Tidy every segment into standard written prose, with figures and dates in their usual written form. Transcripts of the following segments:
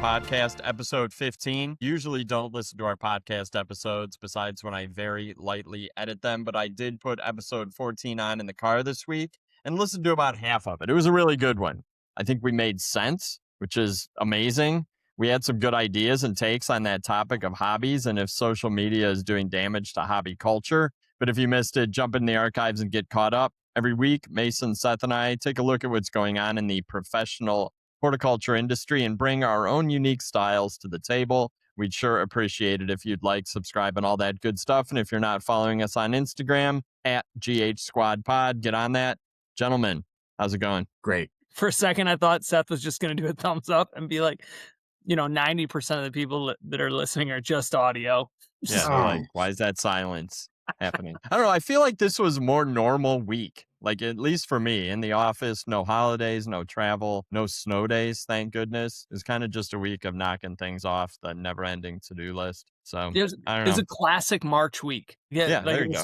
podcast, episode 15. Usually don't listen to our podcast episodes besides when I very lightly edit them, but I did put episode 14 on in the car this week and listened to about half of it. It was a really good one. I think we made sense, which is amazing. We had some good ideas and takes on that topic of hobbies and if social media is doing damage to hobby culture. But if you missed it, jump in the archives and get caught up. Every week, Mason, Seth, and I take a look at what's going on in the professional horticulture industry and bring our own unique styles to the table. We'd sure appreciate it if you'd like, subscribe, and all that good stuff. And if you're not following us on Instagram, at GH Squad Pod, get on that. Gentlemen, how's it going? Great. For a second, I thought Seth was just going to do a thumbs up and be like, 90% of the people that are listening are just audio. Yeah, like, why is that silence happening? I don't know. I feel like this was a more normal week. Like, at least for me, in the office, no holidays, no travel, no snow days, thank goodness. It's kind of just a week of knocking things off the never-ending to-do list. So, I don't know. It was a classic March week. Yeah, there you go.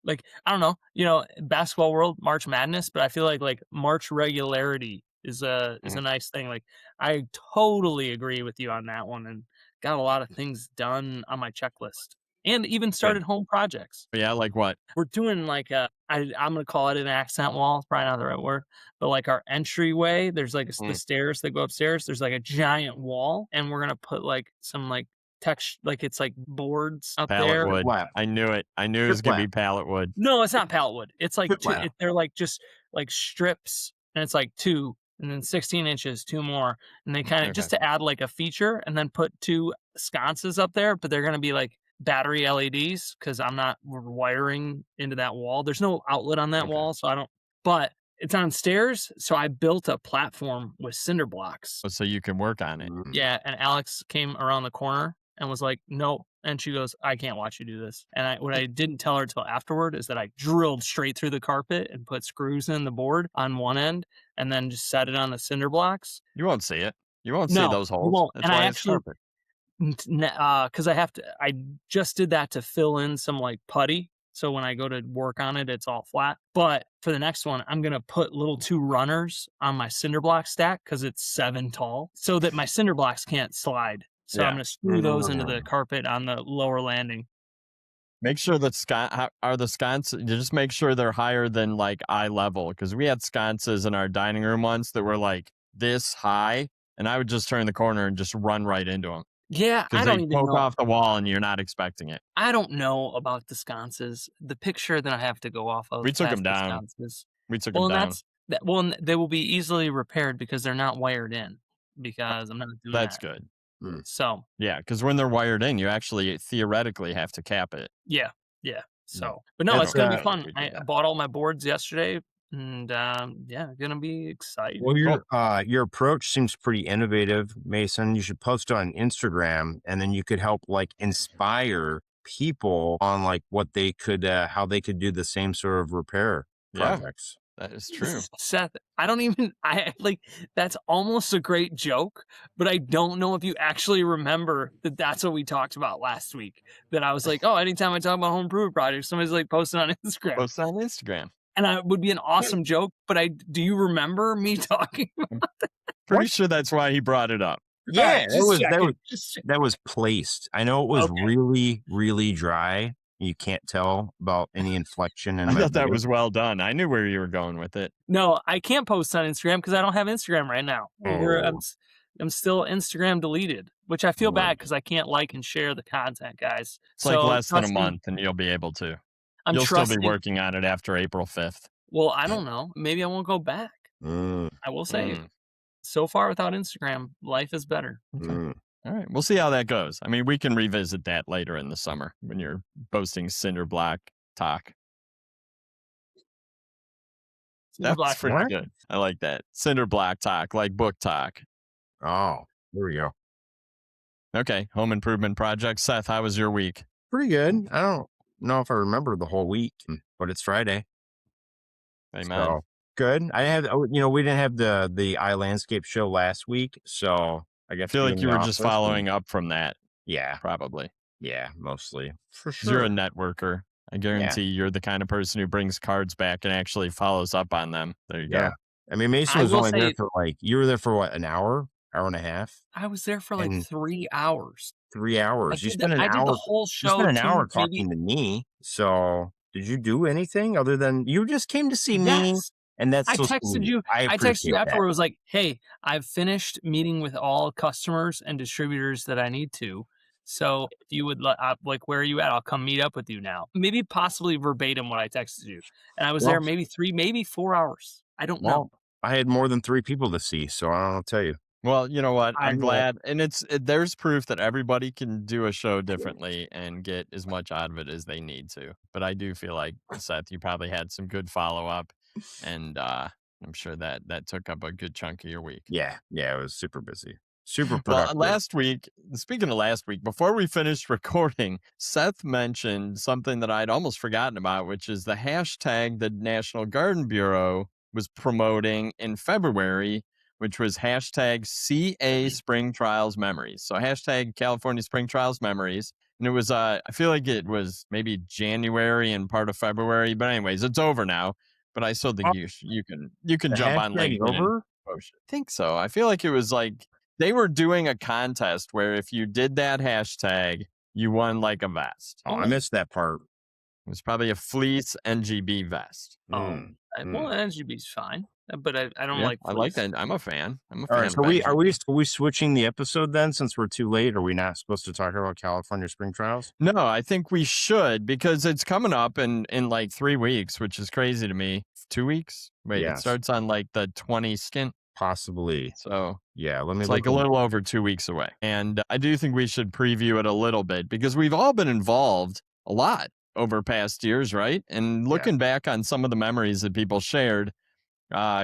Like, I don't know, basketball world, March Madness, but I feel like March regularity is a nice thing. Like, I totally agree with you on that one and got a lot of things done on my checklist. And even started home projects. Yeah, like what? We're doing I'm going to call it an accent wall. It's probably not the right word. But like our entryway, there's like the stairs that go upstairs. There's like a giant wall. And we're going to put like some like text, like it's like boards up pallet there. Wood. I knew it. I knew it was going to be pallet wood. No, it's not pallet wood. It's like, they're like just like strips. And it's like 2 and then 16 inches, 2 more. And they kind of just to add like a feature and then put 2 sconces up there. But they're going to be like battery LEDs because I'm not wiring into that wall. There's no outlet on that wall, so I don't. But it's on stairs, so I built a platform with cinder blocks. So you can work on it. Yeah, and Alex came around the corner and was like, "No," and she goes, "I can't watch you do this." And what I didn't tell her till afterward is that I drilled straight through the carpet and put screws in the board on one end, and then just set it on the cinder blocks. You won't see it. You won't see those holes. You won't. That's and why I it's actually. carpet. Because I just did that to fill in some like putty. So when I go to work on it, it's all flat. But for the next one, I'm going to put little 2 runners on my cinder block stack because it's 7 tall so that my cinder blocks can't slide. So I'm going to screw those into the carpet on the lower landing. Make sure that are the sconces, just make sure they're higher than like eye level. Because we had sconces in our dining room once that were like this high. And I would just turn the corner and just run right into them. Yeah, I don't even know. Poke off the wall and you're not expecting it. I don't know about the sconces. The picture that I have to go off of. We took them down. We took them down. They will be easily repaired because they're not wired in. Because I'm not doing That's that. good. So yeah, because when they're wired in, you actually theoretically have to cap it. Yeah. So, but no, it's gonna be fun. I bought all my boards yesterday. And gonna be exciting. Well, your approach seems pretty innovative, Mason. You should post it on Instagram, and then you could help like inspire people on like what they could, how they could do the same sort of repair projects. That is true. Seth, that's almost a great joke, but I don't know if you actually remember that that's what we talked about last week. That I was like, oh, anytime I talk about home improvement projects, somebody's like posting on Instagram. Post on Instagram. And it would be an awesome joke, but do you remember me talking about that? Pretty sure that's why he brought it up. Yeah, that was placed. I know it was really, really dry. You can't tell about any inflection. I thought that was well done. I knew where you were going with it. No, I can't post on Instagram because I don't have Instagram right now. I'm still Instagram deleted, which I feel bad because I can't like and share the content, guys. It's like less than a month and you'll be able to. You'll still be working on it after April 5th. Well, I don't know. Maybe I won't go back. I will say, so far without Instagram, life is better. Okay. All right. We'll see how that goes. I mean, we can revisit that later in the summer when you're posting cinder block talk. That's pretty good. I like that. Cinder block talk, like book talk. Oh, there we go. Okay. Home improvement projects. Seth, how was your week? Pretty good. I don't know if I remember the whole week, but it's Friday. Amen. So, good. I had, we didn't have the iLandscape show last week, so I feel like you were just following up from that. Yeah, probably. Yeah, mostly for sure. You're a networker. I guarantee you're the kind of person who brings cards back and actually follows up on them. There you go. I mean, Mason was only there for you were there for what, an hour? hour and a half. I was there for like And 3 hours. 3 hours. I did the whole You spent show an hour 2 maybe. talking to me. So, did you do anything other than you just came to see me? Yes. And that's I so texted sweet. you I I texted you appreciate that. afterward, it was like, "Hey, I've finished meeting with all customers and distributors that I need to. So if you would like, where are you at? I'll come meet up with you now." Maybe possibly verbatim what I texted you. And I was Well, there maybe 3, maybe 4 hours. I don't know. well, I had more than 3 people to see, so I don't know what to tell you. Well, you know what? I I'm will. glad, and there's proof that everybody can do a show differently and get as much out of it as they need to. But I do feel like, Seth, you probably had some good follow up, and I'm sure that that took up a good chunk of your week. Yeah, it was super busy. Super Well, productive. last week, speaking of last week, before we finished recording, Seth mentioned something that I'd almost forgotten about, which is the hashtag the National Garden Bureau was promoting in February, which was hashtag CA Spring Trials Memories. So hashtag California Spring Trials Memories. And it was, I feel like it was maybe January and part of February, but anyways, it's over now. But I still think Oh, you can the jump on hashtag's LinkedIn and over? post it. I think so. I feel like it was like they were doing a contest where if you did that hashtag, you won like a vest. Oh, I missed that part. It was probably a fleece NGB vest. Mm, Well, mm. NGB's fine, but I don't Yeah, like I like fleece. that. I'm a fan. I'm a All right, fan so of are NGB. we switching the episode then since we're too late? Are we not supposed to talk about California spring trials? No, I think we should because it's coming up in like 3 weeks, which is crazy to me. 2 weeks? Wait, it Yes, starts on like the 20th. possibly. So Yeah, let me it's look like a at little over 2 weeks away. And I do think we should preview it a little bit because we've all been involved a lot over past years, right? And yeah. looking back on some of the memories that people shared,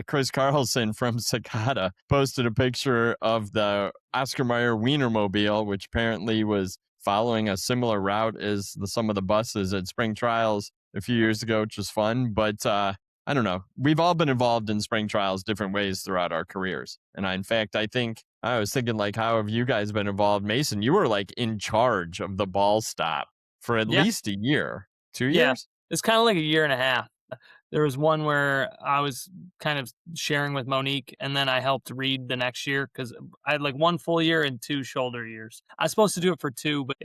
Chris Carlson from Cicada posted a picture of the Oscar Mayer Wienermobile, which apparently was following a similar route as some of the buses at Spring Trials a few years ago, which was fun. But I don't know. We've all been involved in Spring Trials different ways throughout our careers. And in fact, I think I was thinking, like, how have you guys been involved? Mason, you were like in charge of the ball stop for at Yeah, least a year, two yeah. years. It's kind of like a year and a half. There was one where I was kind of sharing with Monique, and then I helped read the next year because I had like 1 full year and 2 shoulder years. I was supposed to do it for 2, but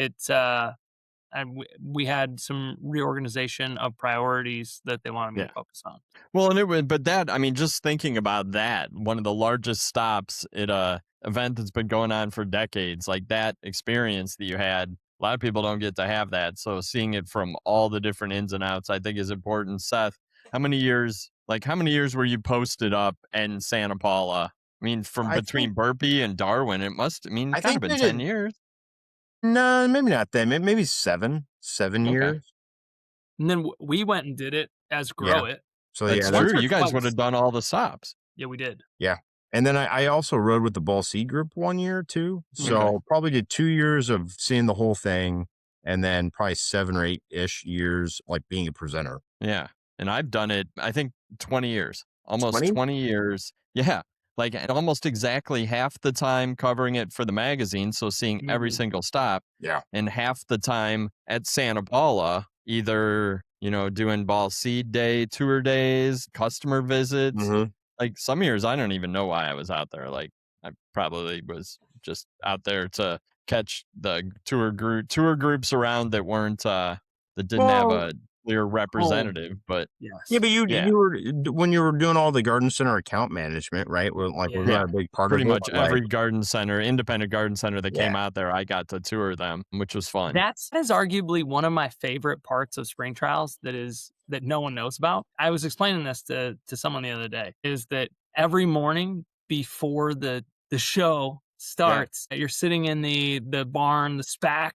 we had some reorganization of priorities that they wanted me to Yeah. focus on. Well, and it would, but that, I mean, just thinking about that, one of the largest stops at a event that's been going on for decades, like that experience that you had, a lot of people don't get to have that. So seeing it from all the different ins and outs, I think is important. Seth, how many years were you posted up in Santa Paula? I mean, from I think between Burpee and Darwin, I gotta have think been they 10 did. years. No, maybe not that. Maybe 7 Okay. years. And then we went and did it as Yeah. Grow It So That's yeah, once true. or You guys would twice. have done all the stops. Yeah, we did. yeah. And then I also rode with the Ball Seed group 1 year too. Mhm. Okay. So probably did 2 years of seeing the whole thing, and then probably 7 or 8-ish years like being a presenter. Yeah. And I've done it, I think 20 years, almost 20? 20 years. Yeah. Like and almost exactly half the time covering it for the magazine. So seeing every Mhm. single stop Yeah. and half the time at Santa Paula, either, doing ball seed day, tour days, customer visits. hmm Like some years, I don't even know why I was out there. Like I probably was just out there to catch the tour groups around that weren't, that didn't have Well, a clear Home. representative, but yeah, Yes. but yeah, you were when you were doing all the garden center account management, right? Was Yeah. that yeah. a big part of Pretty it? much Like, every independent garden center that yeah. came out there, I got to tour them, which was fun. That is arguably one of my favorite parts of spring trials that no one knows about. I was explaining this to someone the other day, is that every morning before the show Yeah. starts, you're sitting in the barn, the SPAC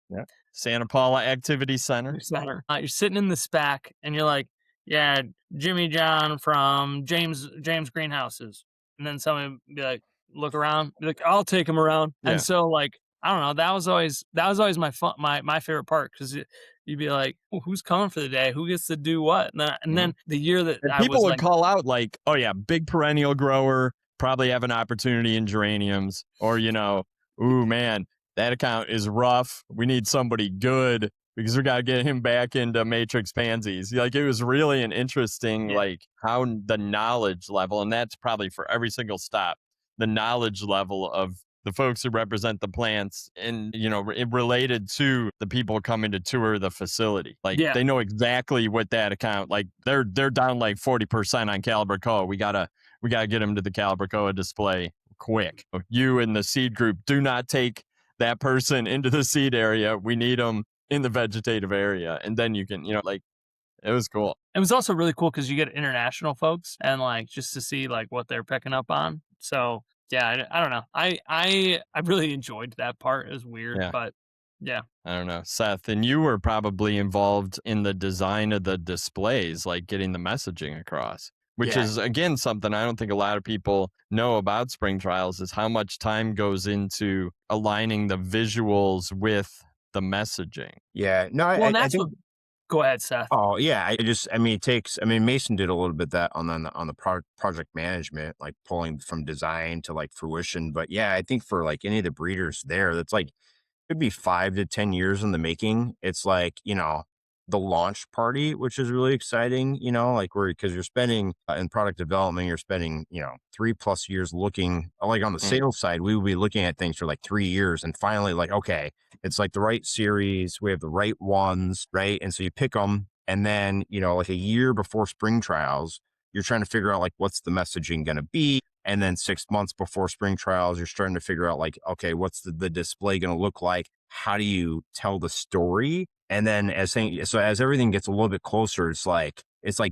Yeah. Santa Paula Activity Center. center. You're sitting in the SPAC and you're like, yeah, Jimmy John from James Greenhouses. And then someone would be like, look around, be like, I'll take him around. And Yeah. so like, I don't know, that was always my fun, my favorite part, because you'd be like, well, who's coming for the day? Who gets to do what? And then the year that And I people was would like, call out like, "Oh yeah, big perennial grower, probably have an opportunity in geraniums," or "Ooh man, that account is rough. We need somebody good because we got to get him back into matrix pansies." Like it was really an interesting yeah, like how the knowledge level, and that's probably for every single stop. the knowledge level of the folks who represent the plants and, related to the people coming to tour the facility. Like Yeah. they know exactly what that account, like they're down like 40% on Calibracoa. We gotta get them to the Calibracoa display quick. You and the seed group do not take that person into the seed area. We need them in the vegetative area. And then you can, like, it was cool. It was also really cool because you get international folks and like just to see like what they're picking up on. So yeah, I don't know. I really enjoyed that part. It was weird, Yeah. but yeah. I don't know, Seth, and you were probably involved in the design of the displays, like getting the messaging across, which Yeah. is, again, something I don't think a lot of people know about spring trials is how much time goes into aligning the visuals with the messaging. Yeah. No, Well, and I that's think. what. Go ahead, Seth. Oh yeah, it takes. I mean, Mason did a little bit that on the project management, like pulling from design to like fruition. But yeah, I think for like any of the breeders there, that's like could be 5 to 10 years in the making. It's like, the launch party, which is really exciting, like because you're spending in product development, you're spending, 3+ years looking like on the Mm, sales side, we would be looking at things for like 3 years and finally like, okay, it's like the right series. We have the right ones. Right. And so you pick them and then, like a year before spring trials, you're trying to figure out like, what's the messaging going to be? And then 6 months before spring trials, you're starting to figure out like, okay, what's the display going to look like? How do you tell the story? And then as everything gets a little bit closer, it's like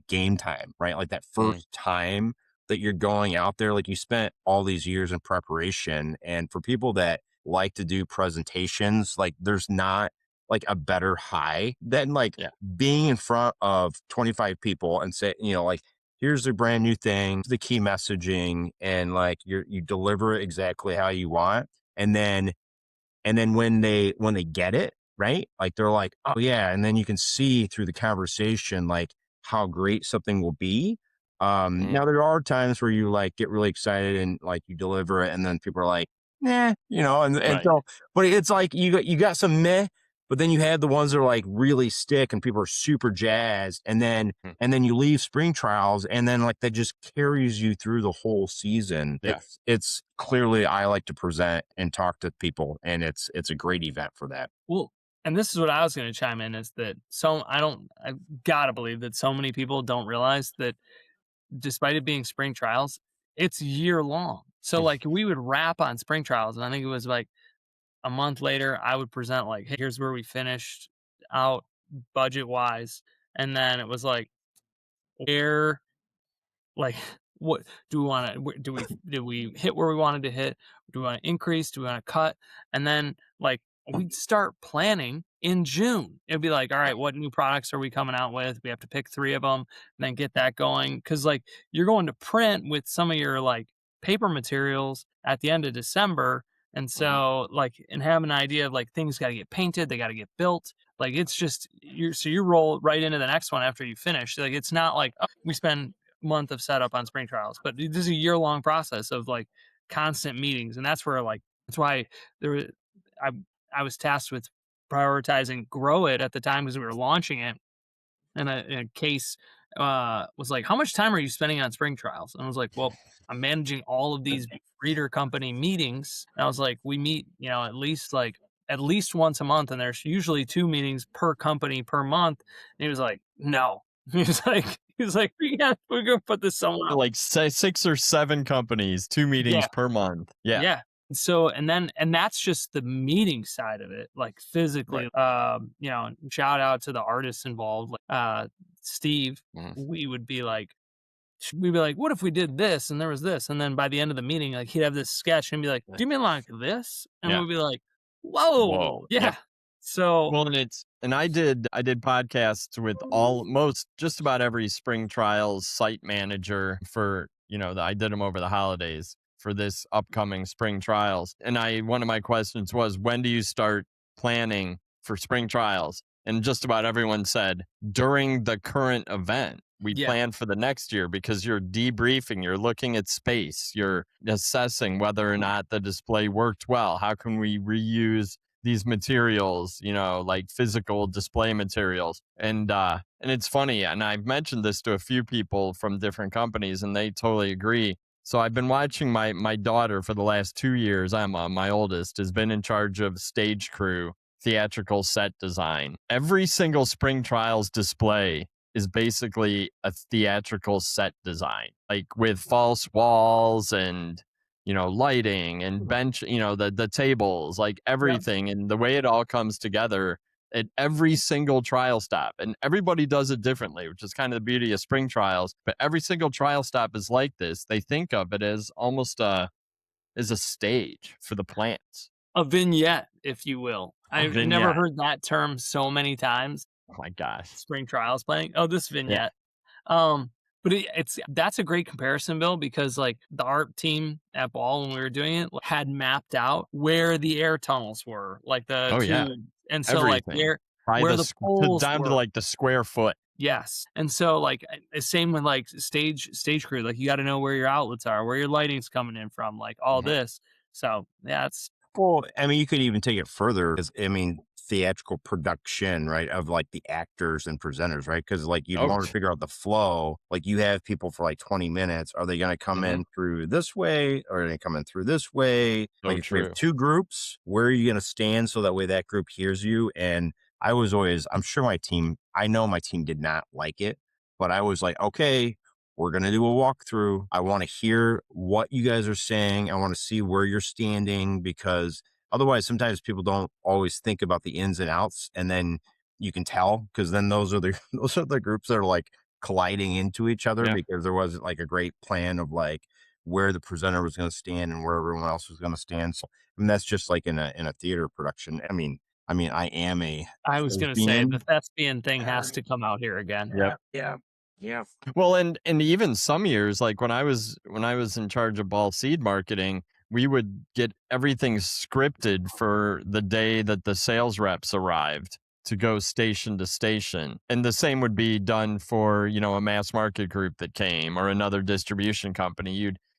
game time, right? Like that mm, first time that you're going out there, like you spent all these years in preparation. And for people that like to do presentations, like there's not like a better high than like yeah. being in front of 25 people and say, like, here's the brand new thing, the key messaging, and like you deliver it exactly how you want. And then when they get it, right? Like they're like, oh yeah. And then you can see through the conversation, like how great something will be. Mm, Now there are times where you like get really excited and like you deliver it and then people are like, nah, and right. so, but it's like you got some meh, but then you had the ones that are like really stick and people are super jazzed. And then Mm, you leave spring trials and then like that just carries you through the whole season. yeah. It's clearly I like to present and talk to people and it's a great event for that. Well, and this is what I was going to chime in is that I gotta believe that so many people don't realize that despite it being spring trials, it's year long. So Mm, like we would wrap on spring trials, and I think it was like a month later, I would present like, hey, here's where we finished out budget wise, and then it was like, where like, what do we want to? Do we hit where we wanted to hit? Do we want to increase? Do we want to cut? And then like we'd start planning in June. It'd be like, all right, what new products are we coming out with? We have to pick 3 of them and then get that going because like you're going to print with some of your like paper materials at the end of December. And mhm. so, like, and have an idea of like things got to get painted, they got to get built. Like, it's just you roll right into the next one after you finish. Like, it's not like oh, we spend month of setup on spring trials, but this is a year-long process of like constant meetings, and that's where like that's why there was I I was tasked with prioritizing Grow It at the time because we were launching it, and a case was like, "How much time are you spending on spring trials?" And I was like, "Well, I'm managing all of these breeder company meetings." And I was like, "We meet, at least once a month, and there's usually 2 meetings per company per month." And he was like, "No." He was like, we're gonna put this somewhere else. Like say 6 or 7 companies, 2 Yeah, meetings per month. Yeah. yeah. So and that's just the meeting side of it, like Right. physically. Shout out to the artists involved, like Steve. Mhm. We'd be like, what if we did this and there was this? And then by the end of the meeting, like he'd have this sketch and be like, do you mean like this? And Yeah. we'd be like, whoa, Whoa. Yeah. yeah. So Well, and I did podcasts with most just about every spring trials site manager for, I did them over the holidays for this upcoming spring trials. And one of my questions was, when do you start planning for spring trials? And just about everyone said during the current event. We yeah, plan for the next year because you're debriefing, you're looking at space, you're assessing whether or not the display worked well. How can we reuse these materials, like physical display materials. And it's funny, and I've mentioned this to a few people from different companies, and they totally agree. So I've been watching my daughter for the last 2 years. Emma, my oldest, has been in charge of stage crew, theatrical set design. Every single spring trials display is basically a theatrical set design, like with false walls and lighting and bench, the tables, like Yep. everything, and the way it all comes together at every single trial stop. And everybody does it differently, which is kind of the beauty of spring trials. But every single trial stop is like this. They think of it as almost as a stage for the plants. A vignette, if you will. A I've never vignette. heard that term so many times. Oh my gosh. Spring trials playing. Oh, this Yeah. vignette. But that's a great comparison, Bill, because like the art team at Ball when we were doing it had mapped out where the air tunnels were, like the Oh yeah. tubes, and so like Everything. By where the poles down to were. like the square foot. Yes, and so like same with like stage crew, like you got to know where your outlets are, where your lighting's coming in from, like all Mhm. this. So yeah, it's Well, I mean, you could even take it further. 'Cause, I mean, theatrical production, right, of like the actors and presenters, right? Because like you'd Oh. want to figure out the flow. Like you have people for like 20 minutes. Are they going to come Mhm. in through this way? Or are they coming through this way? So Like if we have true. two groups, where are you going to stand so that way that group hears you? And I was always, I'm sure I know my team did not like it, but I was like, okay, we're going to do a walkthrough. I want to hear what you guys are saying. I want to see where you're standing because otherwise, sometimes people don't always think about the ins and outs, and then you can tell because then those are the those are the groups that are like colliding into each other Yeah. because there wasn't like a great plan of like where the presenter was going to stand and where everyone else was going to stand. So, I mean, that's just like in a theater production. I mean, I am a I was gonna say the thespian. thespian thing has to come out here again. Yep. Yeah, yeah. Well, and even some years, like when I was in charge of Ball Seed marketing, we would get everything scripted for the day that the sales reps arrived to go station to station. And the same would be done for, a mass market group that came or another distribution company.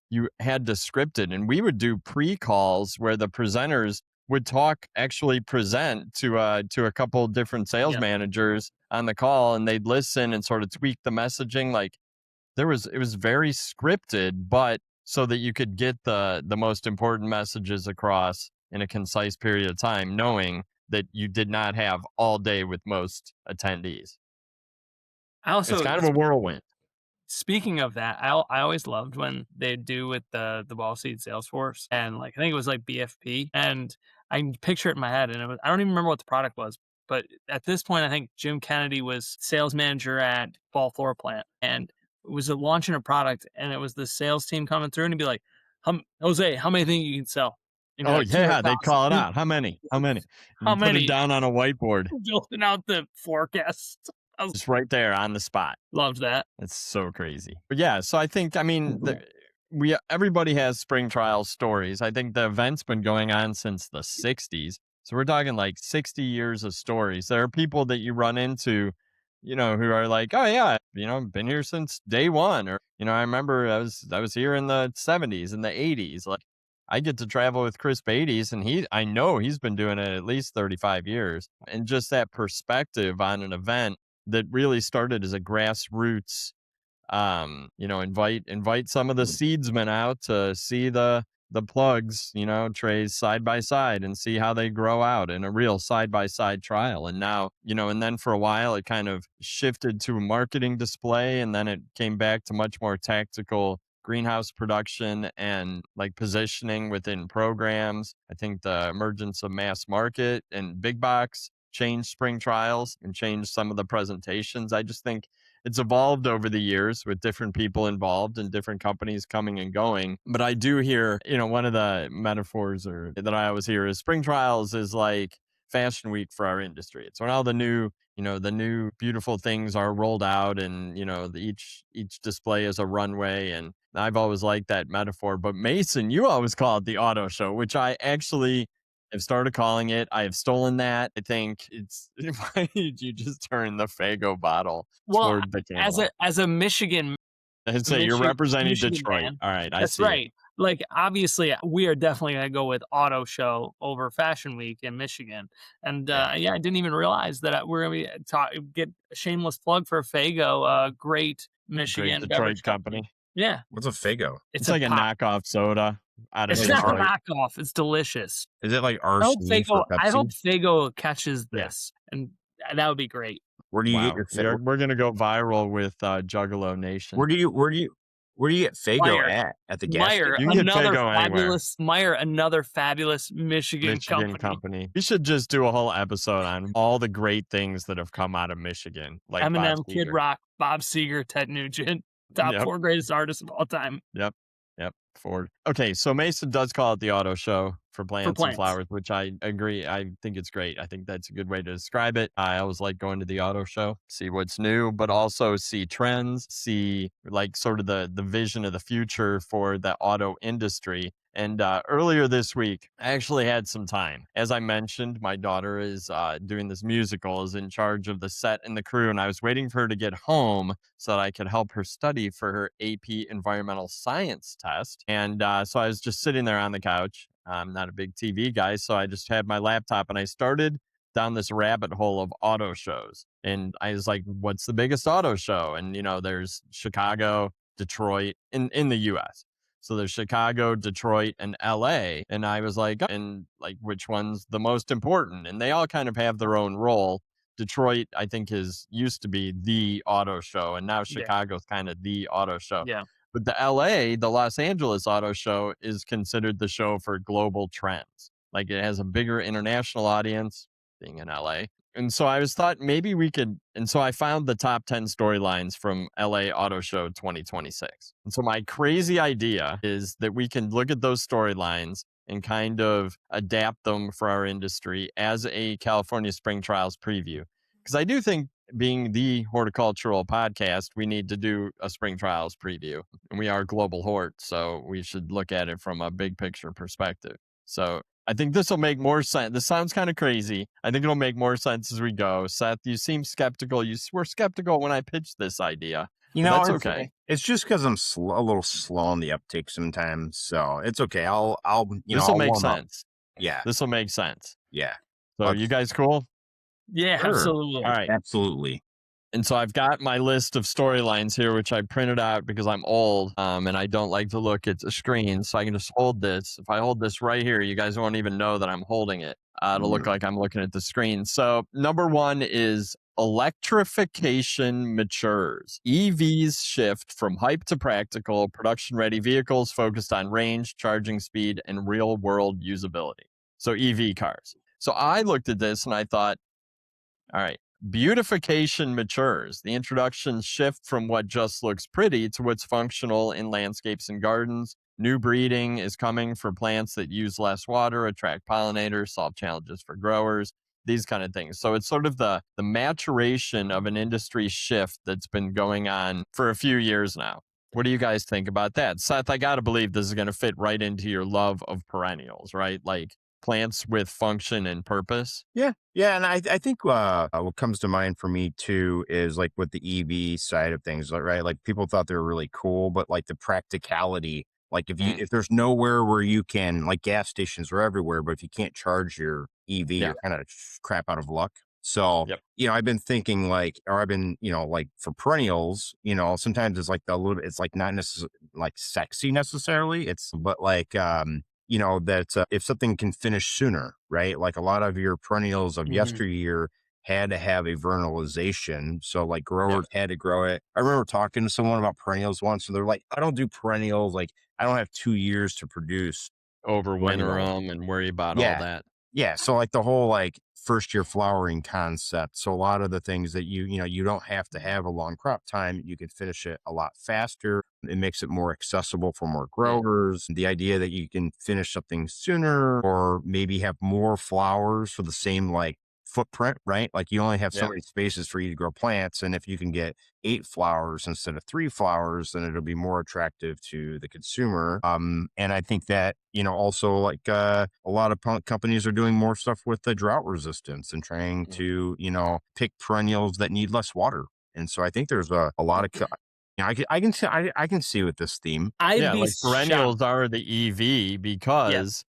You had to script it. And we would do pre-calls where the presenters would actually present to a couple different sales Yep. managers on the call, and they'd listen and sort of tweak the messaging. Like it was very scripted, but so that you could get the most important messages across in a concise period of time, knowing that you did not have all day with most attendees. I It's also kind of a whirlwind. Speaking of that, I always loved when they do with the Ball Seed Salesforce, and like I think it was like BFP, and I can picture it in my head, and I don't even remember what the product was, but at this point, I think Jim Kennedy was sales manager at Ball Floor Plant, and was launching a product, and it was the sales team coming through, and he'd be like, Jose, how many think you can sell?" And you're Oh like, two hundred yeah, they thousand. call it out. How many? How many? How You put it many? down on a whiteboard, Building out the forecast. I just right there on the spot. loved that. It's so crazy. But yeah, so I think everybody has spring trial stories. I think the event's been going on since the 60s. So we're talking like 60 years of stories. There are people that you run into, who are like, "Oh yeah, been here since day 1." Or, I remember I was here in the 70s and the 80s. Like I get to travel with Chris Beatty's, and I know he's been doing it at least 35 years. And just that perspective on an event that really started as a grassroots, invite some of the seedsmen out to see the plugs, trays side by side, and see how they grow out in a real side by side trial. And now, and then for a while it kind of shifted to a marketing display, and then it came back to much more tactical greenhouse production and like positioning within programs. I think the emergence of mass market and big box changed spring trials and changed some of the presentations. I just think it's evolved over the years with different people involved and different companies coming and going. But I do hear, one of the metaphors that I always hear is spring trials is like fashion week for our industry. It's when all the new beautiful things are rolled out, and each display is a runway. And I've always liked that metaphor. But Mason, you always call it the auto show, which I actually have started calling it. I have stolen that. I think why did you just turn the Fago bottle Well, toward the camera? as a Michigan And say you're representing Michigan Detroit. man. All right, I That's see it. right. Like, obviously, we are definitely gonna go with Auto Show over Fashion Week in Michigan, and, Yeah, yeah, I didn't even realize that, we're gonna be get a shameless plug for Fago, a great great Michigan Detroit beverage company. company. Yeah. What's a Fago? It's It's a like a pop. knockoff soda out of It's Like an not a ar- Detroit. knockoff. It's delicious. is it like I hope RC for Faygo I hope Pepsi? Faygo catches Yeah. this, and that would be great. Where do you get Wow. your We're gonna go viral with Juggalo where Nation. do you get Fago Meijer. at the gas Meijer, station? You can get Faygo anywhere. Another fabulous Michigan Michigan company. company. We should just do a whole episode on all the great things that have come out of Michigan, like Bob Eminem, Kid Seger. Rock, Bob Seger, Ted Nugent, top Yep. 4 greatest artists of all time. Yep. Yep. Ford. Okay, so Mason does call it the auto show for plants and plants. flowers, which I agree. I think it's great. I think that's a good way to describe it. I always like going to the auto show, see what's new, but also see trends, see like sort of the vision of the future for the auto industry. And earlier this week, I actually had some time. As I mentioned, my daughter is doing this musical, is in charge of the set and the crew, and I was waiting for her to get home so that I could help her study for her AP Environmental Science test. And so I was just sitting there on the couch. I'm not a big TV guy, so I just had my laptop and I started down this rabbit hole of auto shows. And I was like, what's the biggest auto show? And, there's Chicago, Detroit in the US. So there's Chicago, Detroit, and LA. And I was like, and like, which one's the most important? And they all kind of have their own role. Detroit, I think, used to be the auto show, and now Yeah. Chicago's kind of the auto show. Yeah. But the LA, the Los Angeles auto show is considered the show for global trends. Like it has a bigger international audience being in LA. And so I thought maybe we could, and so I found the top 10 storylines from LA Auto Show 2026. And so my crazy idea is that we can look at those storylines and kind of adapt them for our industry as a California Spring Trials preview. Because I do think, being the horticultural podcast, we need to do a spring trials preview. And we are Global Hort, so we should look at it from a big picture perspective. So I think this will make more sense. This sounds kind of crazy. I think it'll make more sense as we go. Seth, you seem skeptical. You were skeptical when I pitched this idea. That's okay. It's just because I'm a little slow on the uptake sometimes, so it's okay. This will make sense. Yeah, this will make sense. Yeah. So you guys cool? Yeah, Sure. absolutely. All right. Absolutely. And so I've got my list of storylines here, which I printed out because I'm old and I don't like to look at the screen. So I can just hold this. If I hold this right here, you guys won't even know that I'm holding it. It'll look like I'm looking at the screen. So number 1 is electrification matures. EVs shift from hype to practical, production-ready vehicles focused on range, charging speed, and real-world usability. So EV cars. So I looked at this and I thought, all right, beautification matures. The introductions shift from what just looks pretty to what's functional in landscapes and gardens. New breeding is coming for plants that use less water, attract pollinators, solve challenges for growers, these kind of things. So it's sort of the maturation of an industry shift that's been going on for a few years now. What do you guys think about that? Seth, I got to believe this is going to fit right into your love of perennials, right? Like plants with function and purpose. Yeah. And I think what comes to mind for me too is like with the EV side of things, right? Like people thought they were really cool, but like the practicality, like if there's nowhere where you can, like gas stations are everywhere, but if you can't charge your EV, you're kind of crap out of luck. So, I've been thinking like for perennials, sometimes it's like it's like not necessarily like sexy necessarily. But like, that if something can finish sooner, right? Like a lot of your perennials of yesteryear had to have a vernalization. So like growers had to grow it. I remember talking to someone about perennials once, and they're like, I don't do perennials. Like I don't have 2 years to produce. Overwinter them and worry about all that. Yeah. So like the whole like first year flowering concept. So a lot of the things that you don't have to have a long crop time. You can finish it a lot faster. It makes it more accessible for more growers. The idea that you can finish something sooner or maybe have more flowers for the same like footprint, right? Like you only have so many spaces for you to grow plants. And if you can get 8 flowers instead of 3 flowers, then it'll be more attractive to the consumer. And I think that, also like a lot of companies are doing more stuff with the drought resistance and trying to, pick perennials that need less water. And so I think there's a lot of, I can see with this theme. Perennials are the EV because,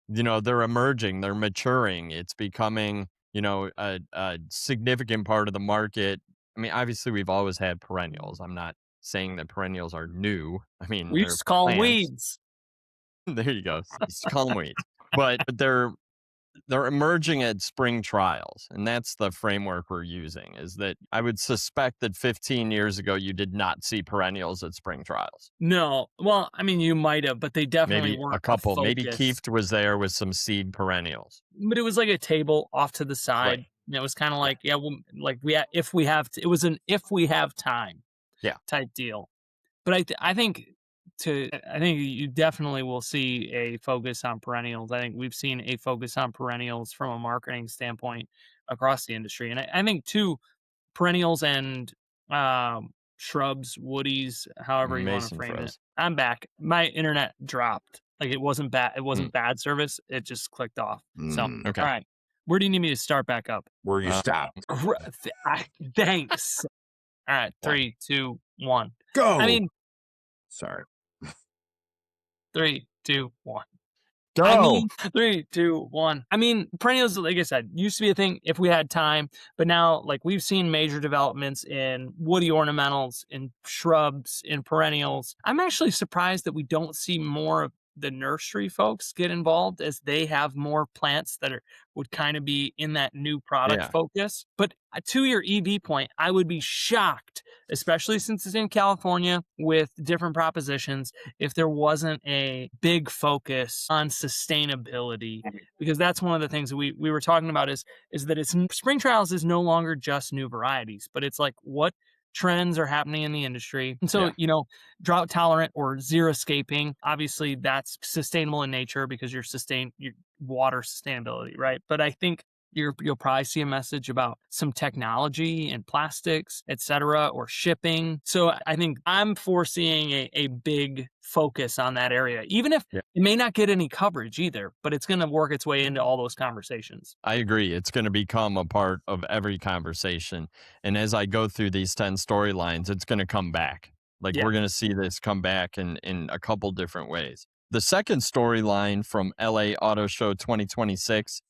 they're emerging, they're maturing. It's becoming, a significant part of the market. I mean, obviously we've always had perennials. I'm not saying that perennials are new. I mean, We they're used to call them plants. weeds. There you go. Just call them weeds. But they're emerging at spring trials, and that's the framework we're using. Is that I would suspect that 15 years ago you did not see perennials at spring trials. No, well, I mean, you might have, but they definitely Maybe a weren't a couple. Maybe focus. Kieft was there with some seed perennials. But it was like a table off to the side. Right. And it was kind of Yeah. like, yeah, well, like if we have, it was an if we have time, Yeah. type deal. But I think you definitely will see a focus on perennials. I think we've seen a focus on perennials from a marketing standpoint across the industry, and I think too perennials and shrubs, woodies, however you want to Mason frame it. froze. I'm back. My internet dropped. Like it wasn't bad. It Mm. wasn't bad service. It just clicked off. So Okay. all right, where do you need me to start back up? Where you stop. Thanks. All right, 3, 2, 1. Go. I mean, Sorry. 3, 2, 1. Go. I mean, 3, 2, 1. I mean, perennials, like I said, used to be a thing if we had time, but now, like, we've seen major developments in woody ornamentals, in shrubs, in perennials. I'm actually surprised that we don't see more of the nursery folks get involved, as they have more plants that would kind of be in that new product Yeah. focus. But to your EV point, I would be shocked, especially since it's in California with different propositions, if there wasn't a big focus on sustainability, because that's one of the things that we were talking about is that it's spring trials is no longer just new varieties, but it's like what trends are happening in the industry. And so, Yeah. drought tolerant or zero escaping, obviously that's sustainable in nature because you're your water sustainability, right? But I think you'll probably see a message about some technology and plastics, et cetera, or shipping. So I think I'm foreseeing a big focus on that area, even if Yeah. it may not get any coverage either, but it's going to work its way into all those conversations. I agree. It's going to become a part of every conversation. And as I go through these 10 storylines, it's going to come back. Like Yeah. we're going to see this come back in a couple different ways. The second storyline from LA Auto Show 2026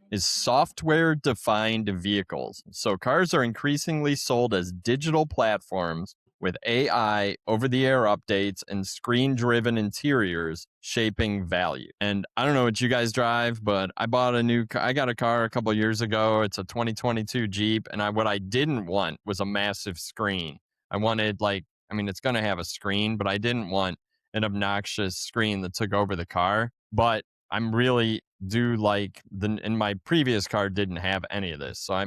is software defined vehicles. So cars are increasingly sold as digital platforms with AI, over the air updates, and screen driven interiors shaping value. And I don't know what you guys drive, but I got a car a couple years ago. It's a 2022 Jeep. And what I didn't want was a massive screen. I wanted it's going to have a screen, but I didn't want an obnoxious screen that took over the car. But I'm really in my previous car didn't have any of this. So I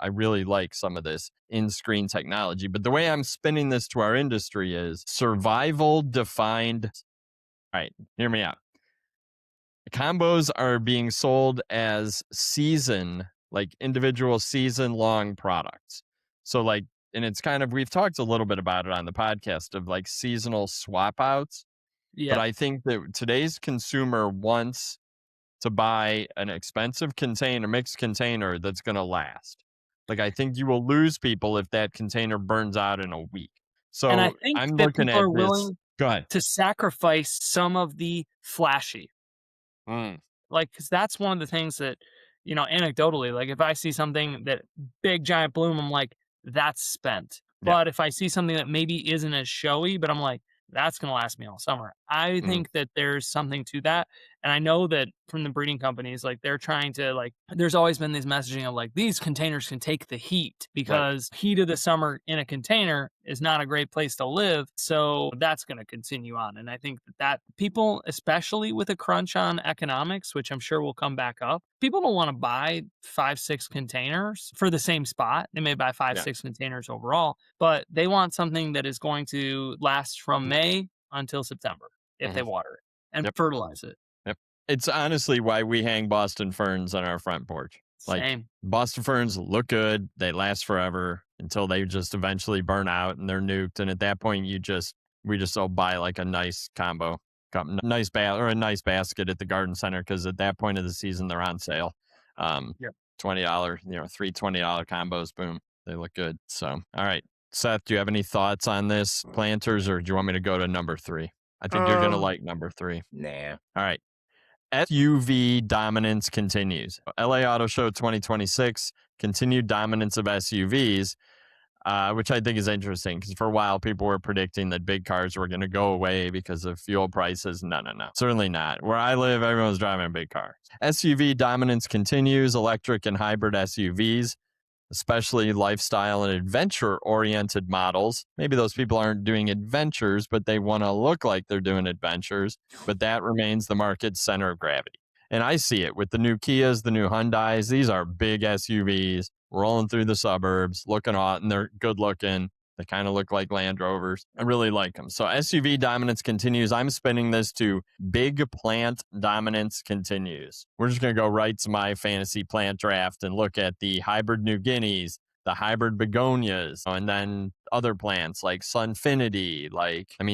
really like some of this in-screen technology. But the way I'm spinning this to our industry is survival defined. All right, hear me out. Combos are being sold as individual season long products. So and it's we've talked a little bit about it on the podcast of seasonal swap outs. Yeah. But I think that today's consumer wants to buy an expensive mixed container that's going to last. I think you will lose people if that container burns out in a week. So and I think I'm that looking people at are this. willing Go ahead. to sacrifice some of the flashy. Because that's one of the things that, anecdotally, if I see something that big giant bloom, I'm like, that's spent. Yeah. But if I see something that maybe isn't as showy, but I'm like, that's going to last me all summer. I think that there's something to that. And I know that from the breeding companies, they're trying to there's always been this messaging of these containers can take the heat, because heat of the summer in a container is not a great place to live. So that's going to continue on. And I think that people, especially with a crunch on economics, which I'm sure will come back up, people don't want to buy 5-6 containers for the same spot. They may buy 5-6 containers overall, but they want something that is going to last from May until September if they water it and fertilize it. Yep. It's honestly why we hang Boston ferns on our front porch. Same. Boston ferns look good. They last forever until they just eventually burn out and they're nuked. And at that point, we just all buy a nice combo, nice a nice basket at the garden center, because at that point of the season they're on sale. $20, three $20 combos. Boom, they look good. So, all right, Seth, do you have any thoughts on this planters, or do you want me to go to number 3? I think you're gonna like number 3. Nah. All right. SUV dominance continues. LA Auto Show 2026, continued dominance of SUVs. which I think is interesting because for a while people were predicting that big cars were going to go away because of fuel prices. No, certainly not. Where I live, everyone's driving a big car. SUV dominance continues. Electric and hybrid SUVs, especially lifestyle and adventure-oriented models. Maybe those people aren't doing adventures, but they want to look like they're doing adventures. But that remains the market's center of gravity. And I see it with the new Kias, the new Hyundais. These are big SUVs rolling through the suburbs, looking hot, and they're good looking. They kind of look like Land Rovers. I really like them. So SUV dominance continues. I'm spinning this to big plant dominance continues. We're just going to go right to my fantasy plant draft and look at the hybrid New Guineas, the hybrid begonias, and then other plants like Sunfinity,